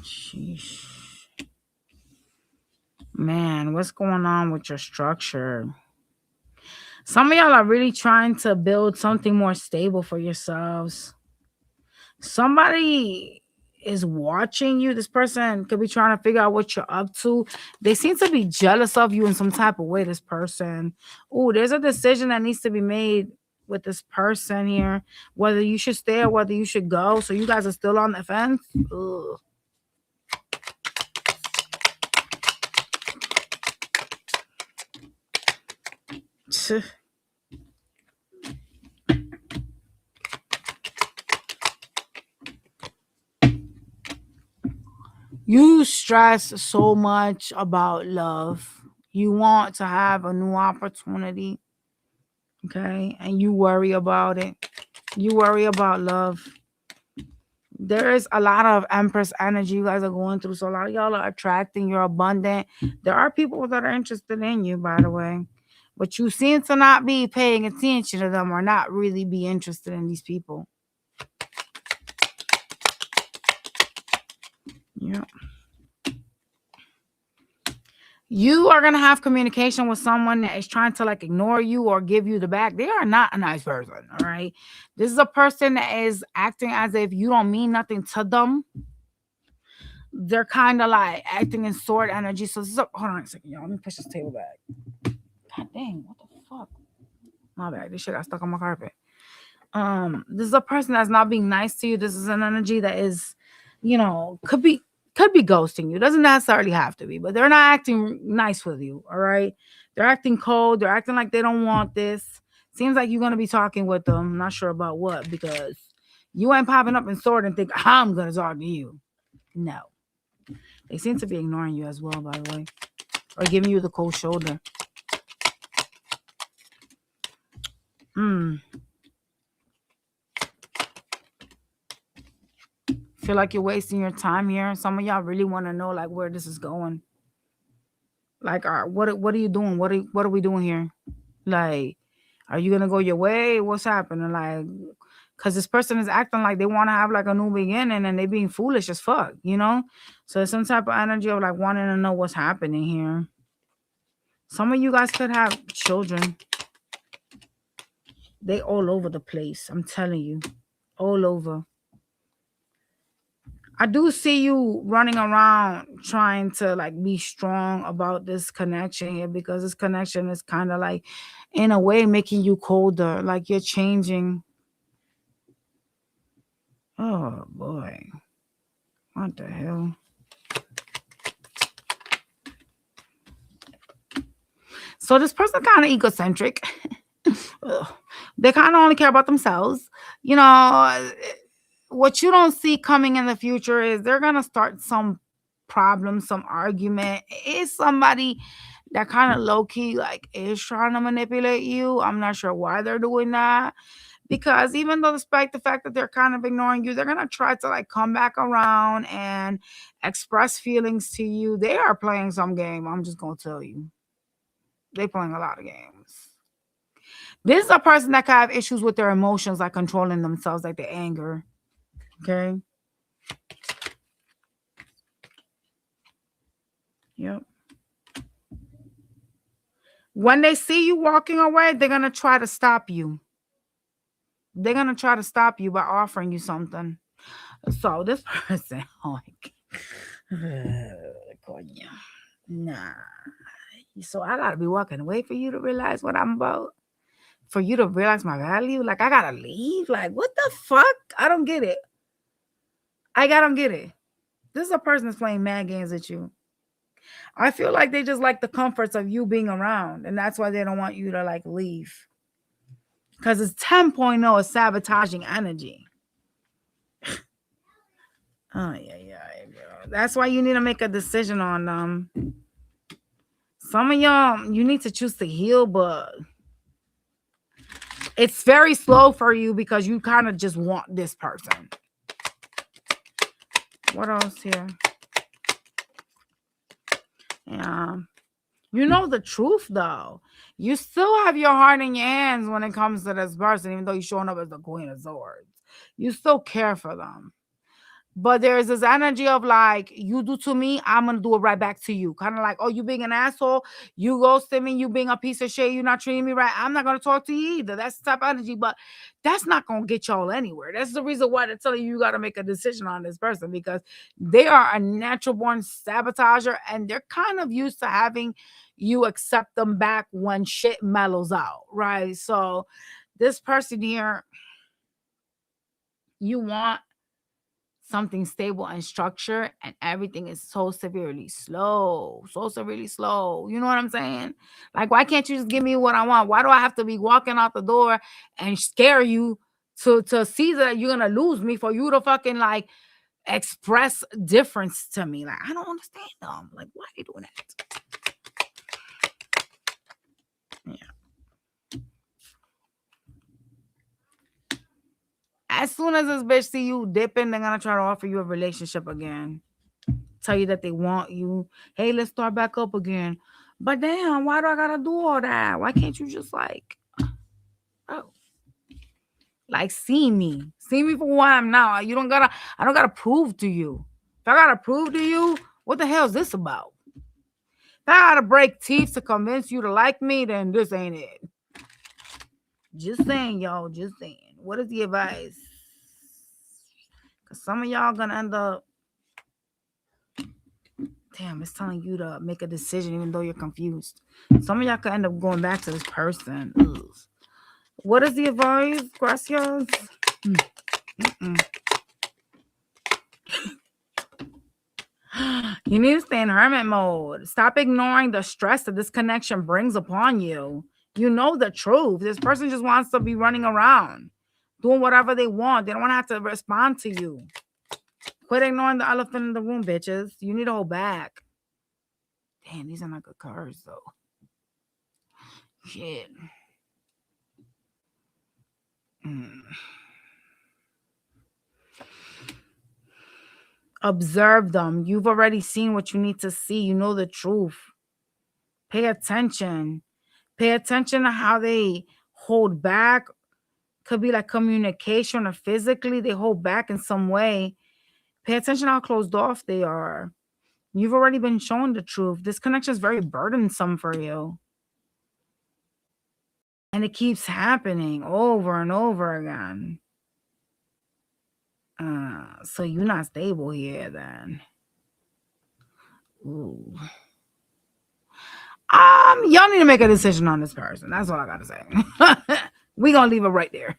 Sheesh. Man, what's going on with your structure? Some of y'all are really trying to build something more stable for yourselves. Somebody is watching you. This person could be trying to figure out what you're up to. They seem to be jealous of you in some type of way, this person. Oh, there's a decision that needs to be made with this person here, whether you should stay or whether you should go. So you guys are still on the fence. Ugh. You stress so much about love. You want to have a new opportunity, okay? And you worry about it. You worry about love. There is a lot of Empress energy you guys are going through. So a lot of y'all are attracting. You're abundant. There are people that are interested in you, by the way. But you seem to not be paying attention to them or not really be interested in these people. Yeah. You are going to have communication with someone that is trying to like ignore you or give you the back. They are not a nice person. All right. This is a person that is acting as if you don't mean nothing to them. They're kind of like acting in sword energy. So this is hold on a second, y'all. Let me push this table back. God dang, what the fuck? My bad. This shit got stuck on my carpet. This is a person that's not being nice to you. This is an energy that is, could be ghosting you. Doesn't necessarily have to be, but they're not acting nice with you. All right. They're acting cold. They're acting like they don't want this. Seems like you're going to be talking with them. I'm not sure about what, because you ain't popping up in sword and think I'm going to talk to you. No. They seem to be ignoring you as well, by the way, or giving you the cold shoulder. Feel like you're wasting your time here. Some of y'all really want to know like where this is going. Like, what are you doing? What are we doing here? Like, are you gonna go your way? What's happening? Like, because this person is acting like they want to have like a new beginning and they being foolish as fuck, So some type of energy of like wanting to know what's happening here. Some of you guys could have children. They all over the place. I'm telling you, all over. I do see you running around trying to like be strong about this connection here, because this connection is kind of like in a way making you colder, like you're changing. Oh boy. What the hell? So this person kind of egocentric. Ugh. They kind of only care about themselves. You know, what you don't see coming in the future is they're gonna start some problem, some argument. It's somebody that kind of low key like is trying to manipulate you. I'm not sure why they're doing that, because even though despite the fact that they're kind of ignoring you, they're gonna try to like come back around and express feelings to you. They are playing some game. I'm just gonna tell you, they're playing a lot of games. This is a person that can have issues with their emotions, like controlling themselves, like the anger. Okay. Yep. When they see you walking away, they're gonna try to stop you. They're gonna try to stop you by offering you something. So this person, like, coño, nah. So I gotta be walking away for you to realize what I'm about. For you to realize my value, like I gotta leave. Like what the fuck? I don't get it. I don't get it. This is a person that's playing mad games with you. I feel like they just like the comforts of you being around, and that's why they don't want you to like leave. Because it's 10.0 is sabotaging energy. Oh yeah, girl. That's why you need to make a decision on them. Some of y'all, you need to choose to heal, but it's very slow for you because you kind of just want this person. What else here? Yeah. You know the truth, though. You still have your heart in your hands when it comes to this person, even though you're showing up as the Queen of Swords. You still care for them. But there's this energy of like, you do to me, I'm gonna do it right back to you. Kind of like, oh, you being an asshole, you ghosted me, you being a piece of shit, you not treating me right. I'm not gonna talk to you either. That's the type of energy, but that's not gonna get y'all anywhere. That's the reason why they're telling you gotta make a decision on this person, because they are a natural born sabotager and they're kind of used to having you accept them back when shit mellows out, right? So this person here, you want something stable and structured, and everything is so severely slow, so severely slow. You know what I'm saying? Like, why can't you just give me what I want? Why do I have to be walking out the door and scare you to see that you're gonna lose me for you to fucking like express difference to me? Like, I don't understand them. Like, why are they doing that? As soon as this bitch see you dipping, they're gonna try to offer you a relationship again. Tell you that they want you. Hey, let's start back up again. But damn, why do I gotta do all that? Why can't you just like, oh, like see me for who I am now? You don't gotta. I don't gotta prove to you. If I gotta prove to you, what the hell is this about? If I gotta break teeth to convince you to like me, then this ain't it. Just saying, y'all. Just saying. What is the advice? Because some of y'all gonna end up. Damn, it's telling you to make a decision even though you're confused. Some of y'all could end up going back to this person. Ugh. What is the advice? Gracias. You need to stay in hermit mode. Stop ignoring the stress that this connection brings upon you. You know the truth. This person just wants to be running around, doing whatever they want. They don't want to have to respond to you. Quit ignoring the elephant in the room, bitches. You need to hold back. Damn, these are not good cards, though. Shit. Observe them. You've already seen what you need to see. You know the truth. Pay attention. Pay attention to how they hold back. Could be like communication or physically they hold back in some way. Pay attention to how closed off they are. You've already been shown the truth. This connection is very burdensome for you. And it keeps happening over and over again. So you're not stable here then. Ooh. Y'all need to make a decision on this person. That's all I gotta say. We gonna leave it right there.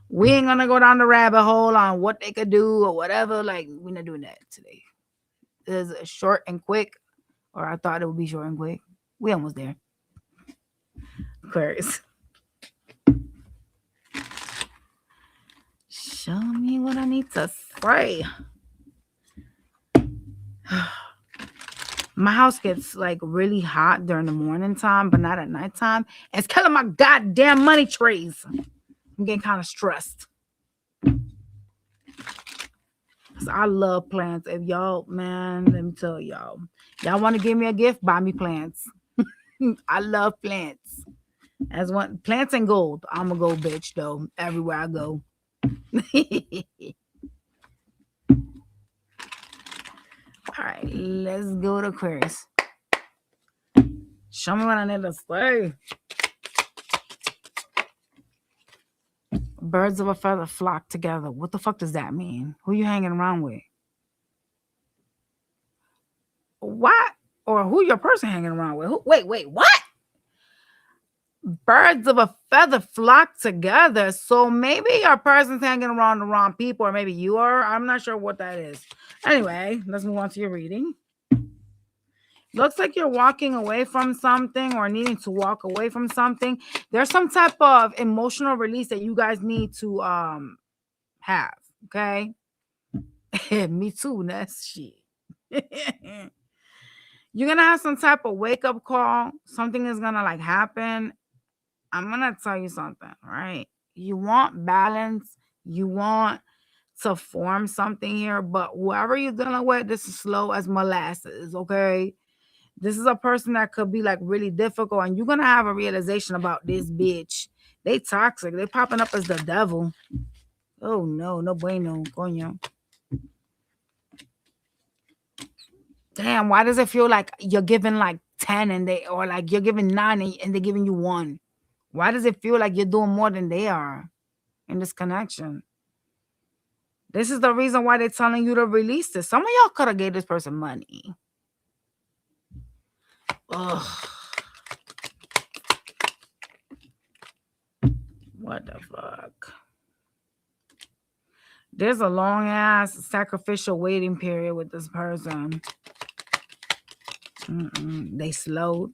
We ain't gonna go down the rabbit hole on what they could do or whatever. Like, we're not doing that today. It's short and quick, or I thought it would be short and quick. We almost there. Aquarius. Show me what I need to say. My house gets like really hot during the morning time, but not at nighttime. It's killing my goddamn money trees. I'm getting kind of stressed. So I love plants. If y'all, man, let me tell y'all want to give me a gift, buy me plants. I love plants. As one, plants and gold. I'm a gold bitch though. Everywhere I go. All right, let's go to Aquarius. Show me what I need to say. Birds of a feather flock together. What the fuck does that mean? Who you hanging around with? What? Or who your person hanging around with? Wait, what? Birds of a feather flock together. So maybe your person's hanging around the wrong people, or maybe you are. I'm not sure what that is. Anyway, let's move on to your reading. Looks like you're walking away from something or needing to walk away from something. There's some type of emotional release that you guys need to have. Okay. Me too. That's shit. You're gonna have some type of wake-up call. Something is gonna like happen. I'm gonna tell you something, right? You want balance, you want to form something here, but whoever you're dealing with, this is slow as molasses, okay? This is a person that could be like really difficult, and you're gonna have a realization about this bitch. They toxic, they popping up as the devil. Oh no bueno, coño. Damn, why does it feel like you're giving like 10 and they, or like you're giving 9 and they're giving you 1? Why does it feel like you're doing more than they are in this connection? This is the reason why they're telling you to release this. Some of y'all could have gave this person money. Ugh. What the fuck? There's a long ass sacrificial waiting period with this person. They slowed.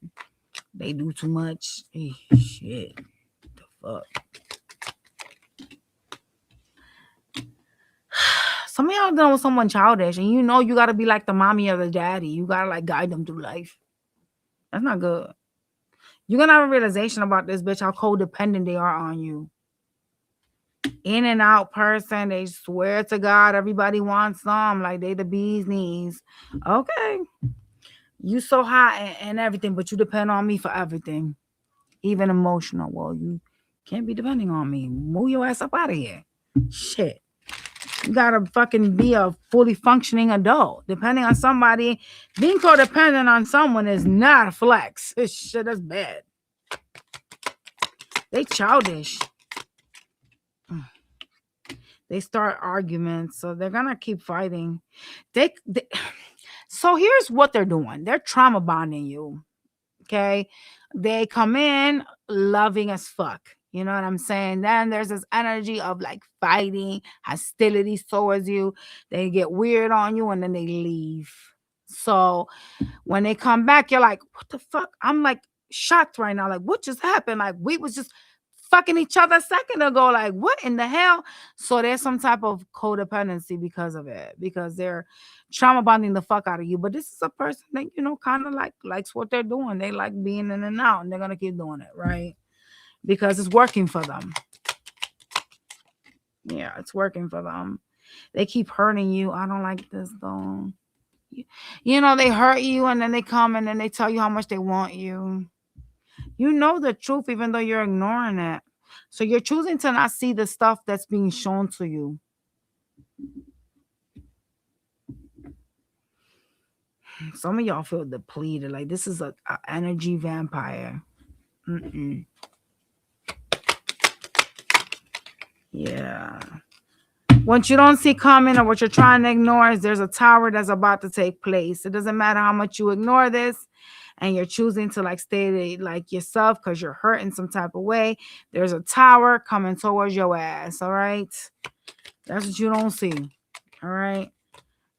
They do too much. Shit. The fuck? Some of y'all dealing with someone childish, and you know you gotta be like the mommy or the daddy. You gotta like guide them through life. That's not good. You're gonna have a realization about this bitch, how codependent they are on you. In and out person. They swear to God everybody wants them, like they the bee's knees. Okay. You so hot and everything, but you depend on me for everything. Even emotional. Well, you can't be depending on me. Move your ass up out of here. Shit. You gotta fucking be a fully functioning adult. Depending on somebody, being codependent on someone is not a flex. This shit is bad. They childish. They start arguments, so they're gonna keep fighting. So here's what they're doing. They're trauma bonding you. Okay. They come in loving as fuck. You know what I'm saying? Then there's this energy of like fighting, hostility towards you. They get weird on you and then they leave. So when they come back, you're like, what the fuck? I'm like shocked right now. Like, what just happened? Like, we was just fucking each other a second ago. Like, what in the hell? So there's some type of codependency because of it, because they're trauma bonding the fuck out of you. But this is a person that, you know, kind of like likes what they're doing. They like being in and out, and they're gonna keep doing it, right? Because it's working for them. Yeah, it's working for them. They keep hurting you. I don't like this though. You know, they hurt you and then they come and then they tell you how much they want you. You know the truth even though you're ignoring it. So you're choosing to not see the stuff that's being shown to you. Some of y'all feel depleted. Like this is a energy vampire. Yeah. What you don't see coming or what you're trying to ignore is there's a tower that's about to take place. It doesn't matter how much you ignore this and you're choosing to like stay like yourself because you're hurt in some type of way. There's a tower coming towards your ass. All right. That's what you don't see. All right.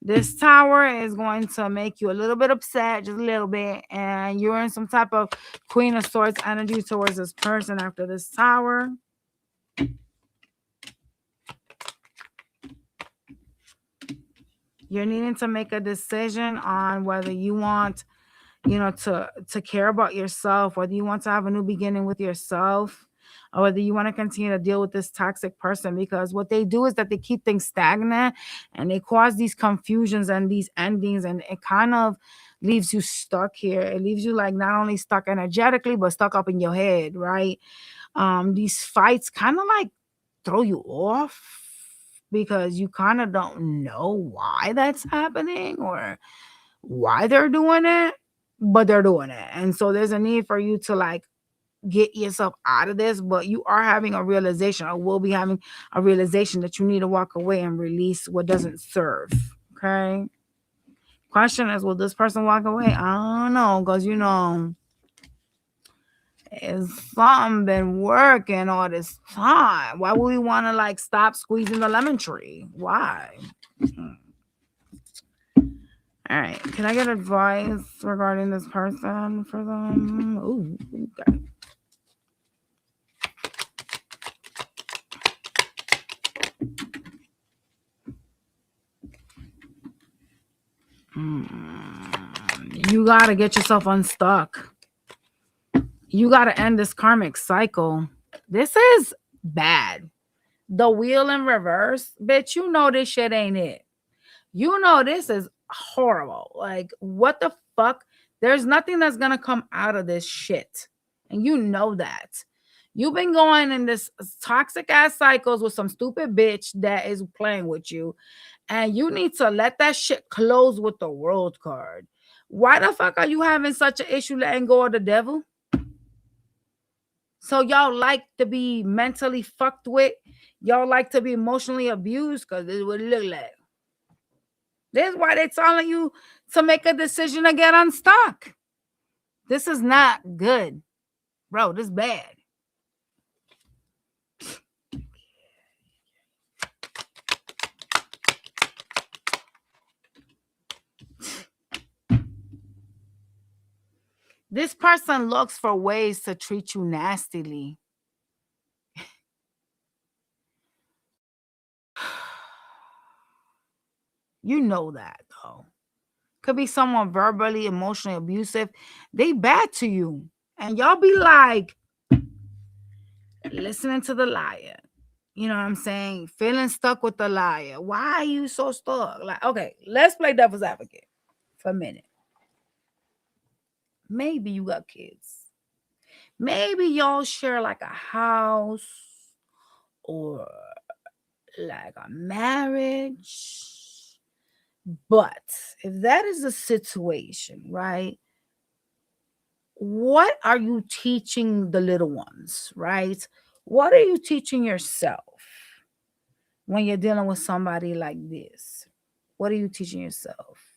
This tower is going to make you a little bit upset, just a little bit. And you're in some type of Queen of Swords energy towards this person after this tower. You're needing to make a decision on whether you want, to care about yourself, whether you want to have a new beginning with yourself, or whether you want to continue to deal with this toxic person, because what they do is that they keep things stagnant and they cause these confusions and these endings, and it kind of leaves you stuck here. It leaves you like not only stuck energetically, but stuck up in your head, right? These fights kind of like throw you off because you kind of don't know why that's happening or why they're doing it, but they're doing it. And so there's a need for you to like get yourself out of this, but you are having a realization or will be having a realization that you need to walk away and release what doesn't serve. Okay. Question is, will this person walk away? I don't know, because it's something been working all this time. Why would we want to like stop squeezing the lemon tree? Why? All right. Can I get advice regarding this person for them? Ooh, okay. You got to get yourself unstuck. You got to end this karmic cycle. This is bad. The wheel in reverse, bitch, this shit ain't it. This is horrible. Like, what the fuck? There's nothing that's going to come out of this shit. And you know that. You've been going in this toxic ass cycles with some stupid bitch that is playing with you. And you need to let that shit close with the world card. Why the fuck are you having such an issue letting go of the devil? So y'all like to be mentally fucked with? Y'all like to be emotionally abused? Because this is what it look like. This is why they're telling you to make a decision to get unstuck. This is not good. Bro, this is bad. This person looks for ways to treat you nastily. You know that, though. Could be someone verbally, emotionally abusive. They bad to you. And y'all be like, listening to the liar. You know what I'm saying? Feeling stuck with the liar. Why are you so stuck? Like, okay, let's play devil's advocate for a minute. Maybe you got kids. Maybe y'all share like a house or like a marriage. But if that is the situation, right? What are you teaching the little ones, right? What are you teaching yourself when you're dealing with somebody like this? What are you teaching yourself?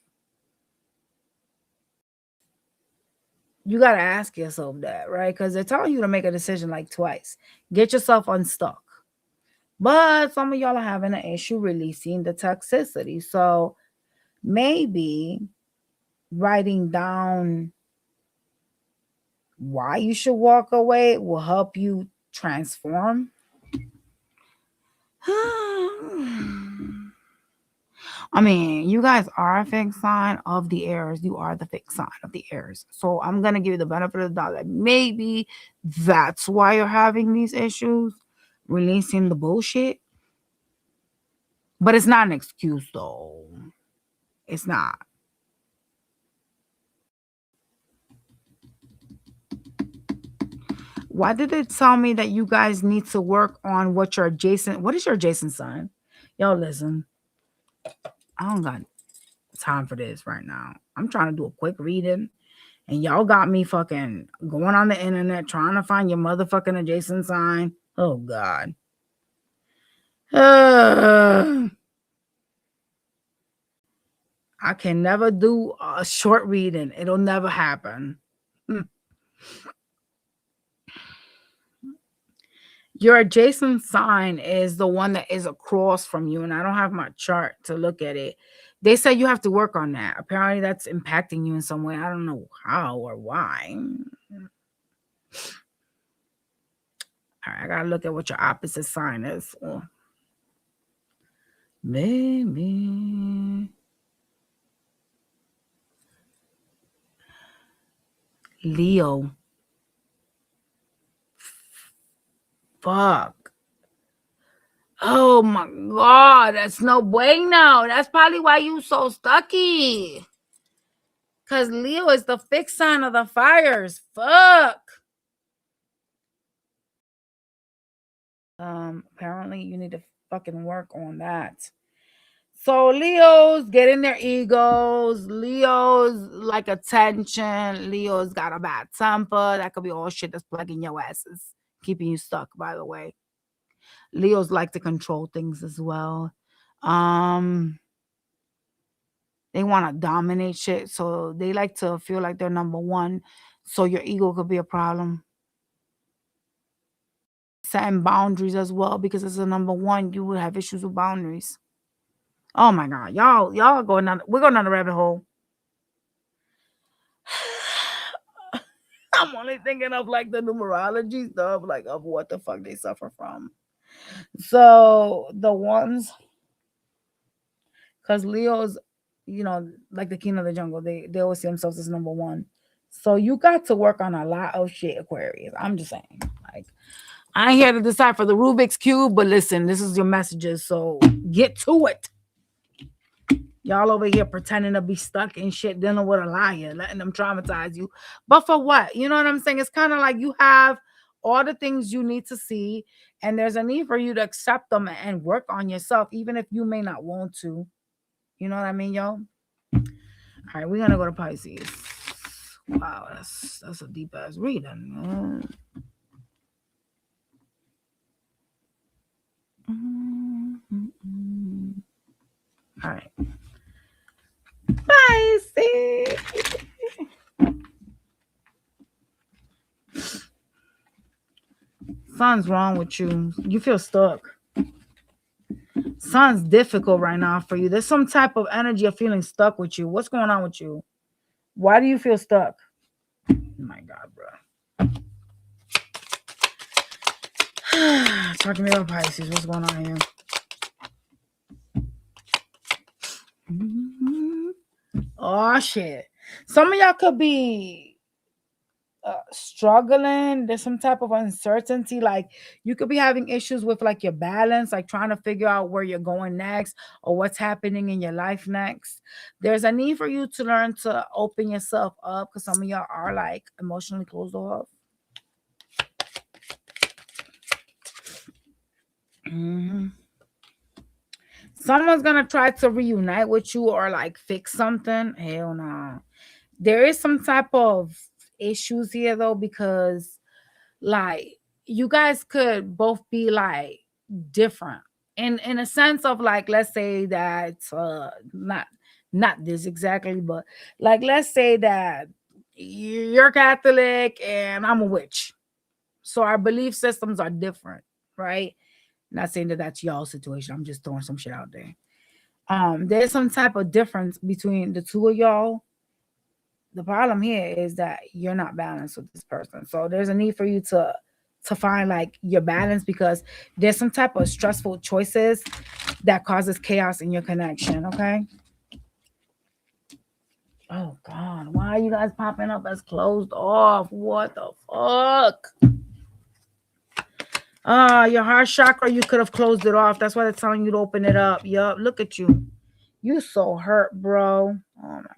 You got to ask yourself that, right? Because they're telling you to make a decision like twice. Get yourself unstuck. But some of y'all are having an issue releasing the toxicity. So maybe writing down why you should walk away will help you transform. I mean, you guys are a fixed sign of the heirs. You are the fixed sign of the heirs. So I'm going to give you the benefit of the doubt that maybe that's why you're having these issues, releasing the bullshit. But it's not an excuse, though. It's not. Why did it tell me that you guys need to work on what your adjacent... What is your adjacent sign? Yo, listen. I don't got time for this right now. I'm trying to do a quick reading. And y'all got me fucking going on the internet trying to find your motherfucking adjacent sign. Oh, God. I can never do a short reading. It'll never happen. Your adjacent sign is the one that is across from you, and I don't have my chart to look at it. They say you have to work on that. Apparently, that's impacting you in some way. I don't know how or why. All right, I gotta look at what your opposite sign is. Maybe Leo. Fuck. Oh my god, that's no bueno. That's probably why you so stucky. Cause Leo is the fixed sign of the fires. Fuck. Apparently you need to fucking work on that. So Leos get in their egos. Leos like attention. Leos got a bad temper. That could be all shit that's plugging your asses, keeping you stuck, by the way. Leos like to control things as well. They want to dominate shit. So they like to feel like they're number one. So your ego could be a problem. Setting boundaries as well, because as a number one, you would have issues with boundaries. Oh my god, y'all going down. We're going down the rabbit hole. I'm only thinking of like the numerology stuff, like of what the fuck they suffer from. So the ones, because Leo's, like the king of the jungle, they always see themselves as number one. So you got to work on a lot of shit, Aquarius. I'm just saying, like, I ain't here to decide for the Rubik's Cube, but listen, this is your messages, so get to it. Y'all over here pretending to be stuck in shit, dealing with a liar, letting them traumatize you. But for what? You know what I'm saying? It's kind of like you have all the things you need to see, and there's a need for you to accept them and work on yourself, even if you may not want to. You know what I mean, y'all? All right, we're gonna go to Pisces. Wow, that's a deep ass reading. All right. Pisces. Something's wrong with you. You feel stuck. Something's difficult right now for you. There's some type of energy of feeling stuck with you. What's going on with you? Why do you feel stuck? Oh my God, bro. Talk to me about Pisces. What's going on here? Oh shit. Some of y'all could be struggling. There's some type of uncertainty. Like you could be having issues with like your balance, like trying to figure out where you're going next or what's happening in your life next. There's a need for you to learn to open yourself up, because some of y'all are like emotionally closed off. Someone's gonna try to reunite with you or like fix something. Hell no. There is some type of issues here though, because like you guys could both be like different in a sense of like, let's say that not this exactly, but like let's say that you're Catholic and I'm a witch, so our belief systems are different, right? Not saying that that's y'all's situation, I'm just throwing some shit out there. There's some type of difference between the two of y'all. The problem here is that you're not balanced with this person. So there's a need for you to find like your balance, because there's some type of stressful choices that causes chaos in your connection, okay? Oh God, why are you guys popping up as closed off? What the fuck? Your heart chakra, you could have closed it off. That's why they're telling you to open it up. Yup, look at you. You so hurt, bro. Oh my God.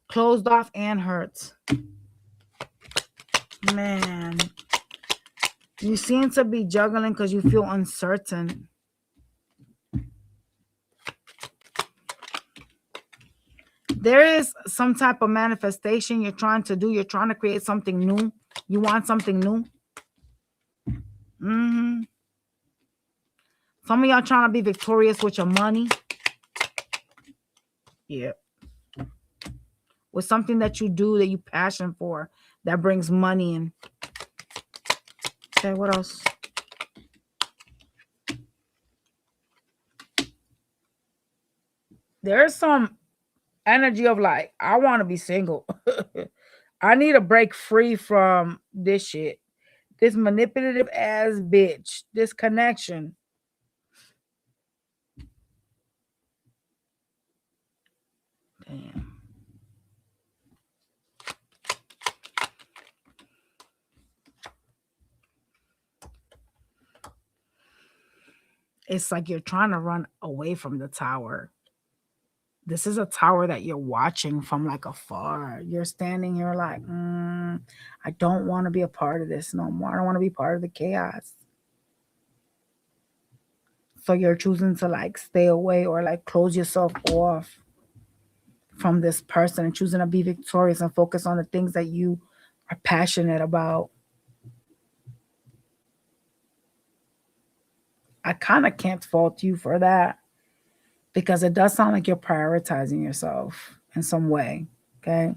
Closed off and hurt. Man. You seem to be juggling because you feel uncertain. There is some type of manifestation you're trying to do. You're trying to create something new. You want something new. Some of y'all trying to be victorious with your money. Yeah. With something that you do that you passion for that brings money in. Okay, what else? There's some energy of like, I want to be single. I need to break free from this shit. This manipulative ass bitch. This connection. Damn. It's like you're trying to run away from the tower. This is a tower that you're watching from like afar. You're standing here like, I don't want to be a part of this no more. I don't want to be part of the chaos. So you're choosing to like stay away or like close yourself off from this person and choosing to be victorious and focus on the things that you are passionate about. I kind of can't fault you for that because it does sound like you're prioritizing yourself in some way. Okay.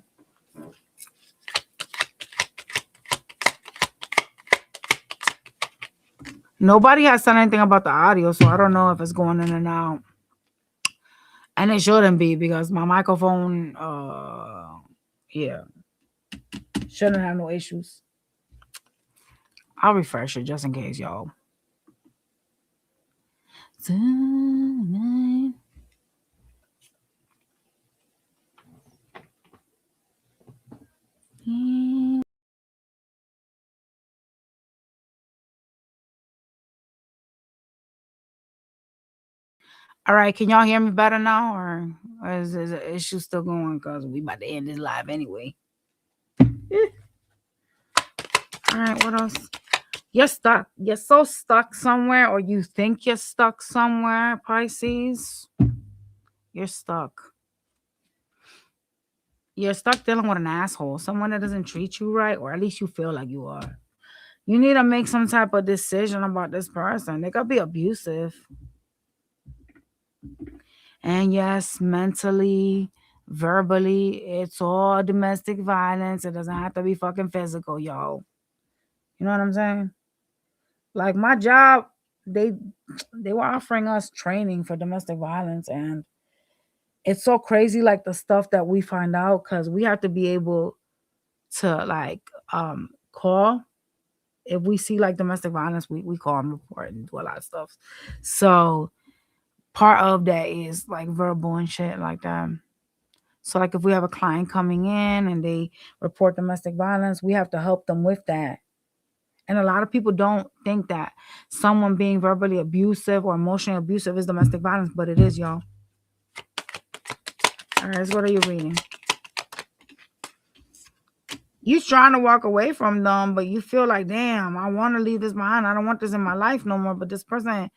Nobody has said anything about the audio, so I don't know if it's going in and out. And it shouldn't be because my microphone, yeah, shouldn't have no issues. I'll refresh it just in case, y'all. All right, can y'all hear me better now, or is the issue still going? Because we about to end this live anyway. All right, what else? You're stuck. You're so stuck somewhere, or you think you're stuck somewhere, Pisces. You're stuck. You're stuck dealing with an asshole, someone that doesn't treat you right, or at least you feel like you are. You need to make some type of decision about this person. They could be abusive. And yes, mentally, verbally, it's all domestic violence. It doesn't have to be fucking physical, y'all. You know what I'm saying? Like my job, they were offering us training for domestic violence, and it's so crazy, like the stuff that we find out, because we have to be able to like call if we see like domestic violence. We call and report and do a lot of stuff. So part of that is like verbal and shit like that. So like if we have a client coming in and they report domestic violence, we have to help them with that. And a lot of people don't think that someone being verbally abusive or emotionally abusive is domestic violence, but it is, y'all. All right, so what are you reading? You're trying to walk away from them, but you feel like, damn, I want to leave this behind. I don't want this in my life no more. But this person,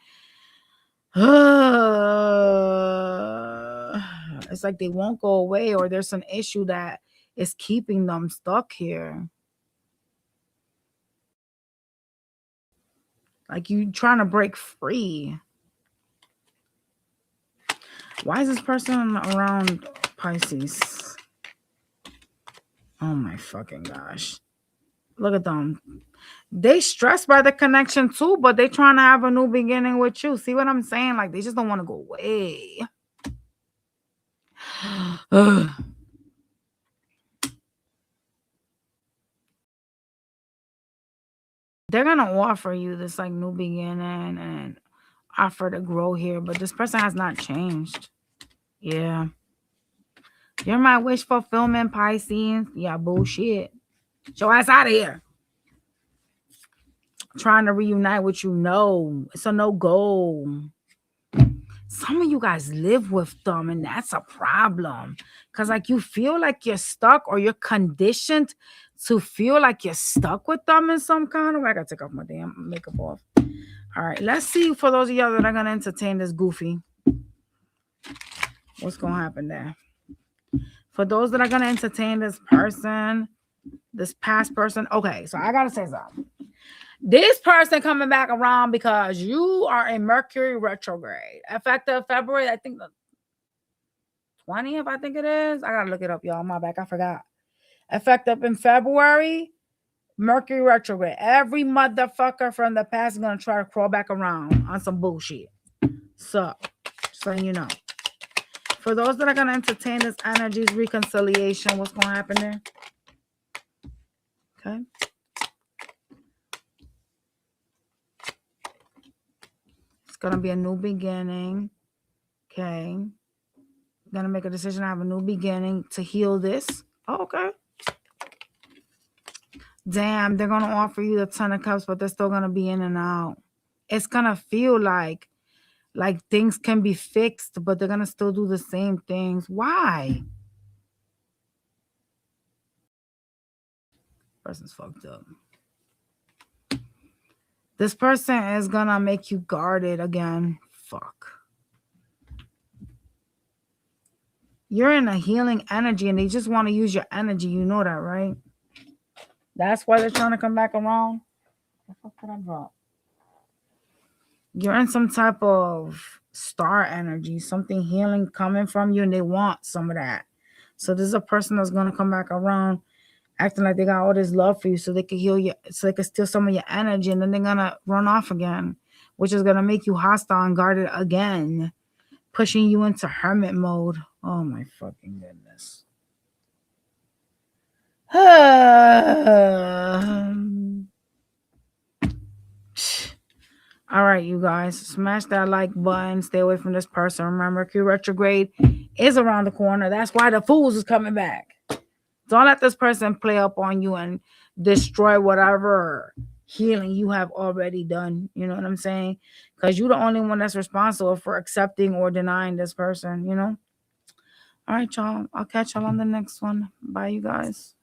it's like they won't go away, or there's an issue that is keeping them stuck here. Like you trying to break free. Why is this person around Pisces? Oh my fucking gosh. Look at them. They stressed by the connection too, but they trying to have a new beginning with you. See what I'm saying? Like they just don't want to go away. They're gonna offer you this like new beginning and offer to grow here, but this person has not changed. Yeah. You're my wish fulfillment, Pisces. Yeah, bullshit. Get your ass out of here. Trying to reunite with you. No, it's a no-go. Some of you guys live with them, and that's a problem. Because like you feel like you're stuck, or you're conditioned to feel like you're stuck with them in some kind of way. I gotta take off my damn makeup off. All right, let's see for those of y'all that are gonna entertain this goofy. What's gonna happen there? For those that are gonna entertain this person, this past person. Okay, so I gotta say something. This person coming back around because you are in Mercury retrograde. Effective February, I think the 20th, I think it is. I gotta look it up, y'all. My back, I forgot. Effective in February, Mercury retrograde. Every motherfucker from the past is gonna try to crawl back around on some bullshit. So you know. For those that are gonna entertain this energy's reconciliation, what's gonna happen there? Okay. It's gonna be a new beginning. Okay. Gonna make a decision to have a new beginning to heal this. Oh, okay. Damn, they're gonna offer you the 10 of cups, but they're still gonna be in and out. It's gonna feel like things can be fixed, but they're gonna still do the same things. Why? Person's fucked up. This person is gonna make you guarded again. Fuck. You're in a healing energy and they just want to use your energy. You know that, right? That's why they're trying to come back around. The fuck did I drop? You're in some type of star energy, something healing coming from you, and they want some of that. So this is a person that's gonna come back around acting like they got all this love for you so they can heal you, so they can steal some of your energy, and then they're gonna run off again, which is gonna make you hostile and guarded again, pushing you into hermit mode. Oh my fucking goodness. All right, you guys, smash that like button. Stay away from this person. Remember, Mercury retrograde is around the corner. That's why the fools is coming back. Don't let this person play up on you and destroy whatever healing you have already done. You know what I'm saying? Because you're the only one that's responsible for accepting or denying this person, you know? All right, y'all. I'll catch y'all on the next one. Bye, you guys.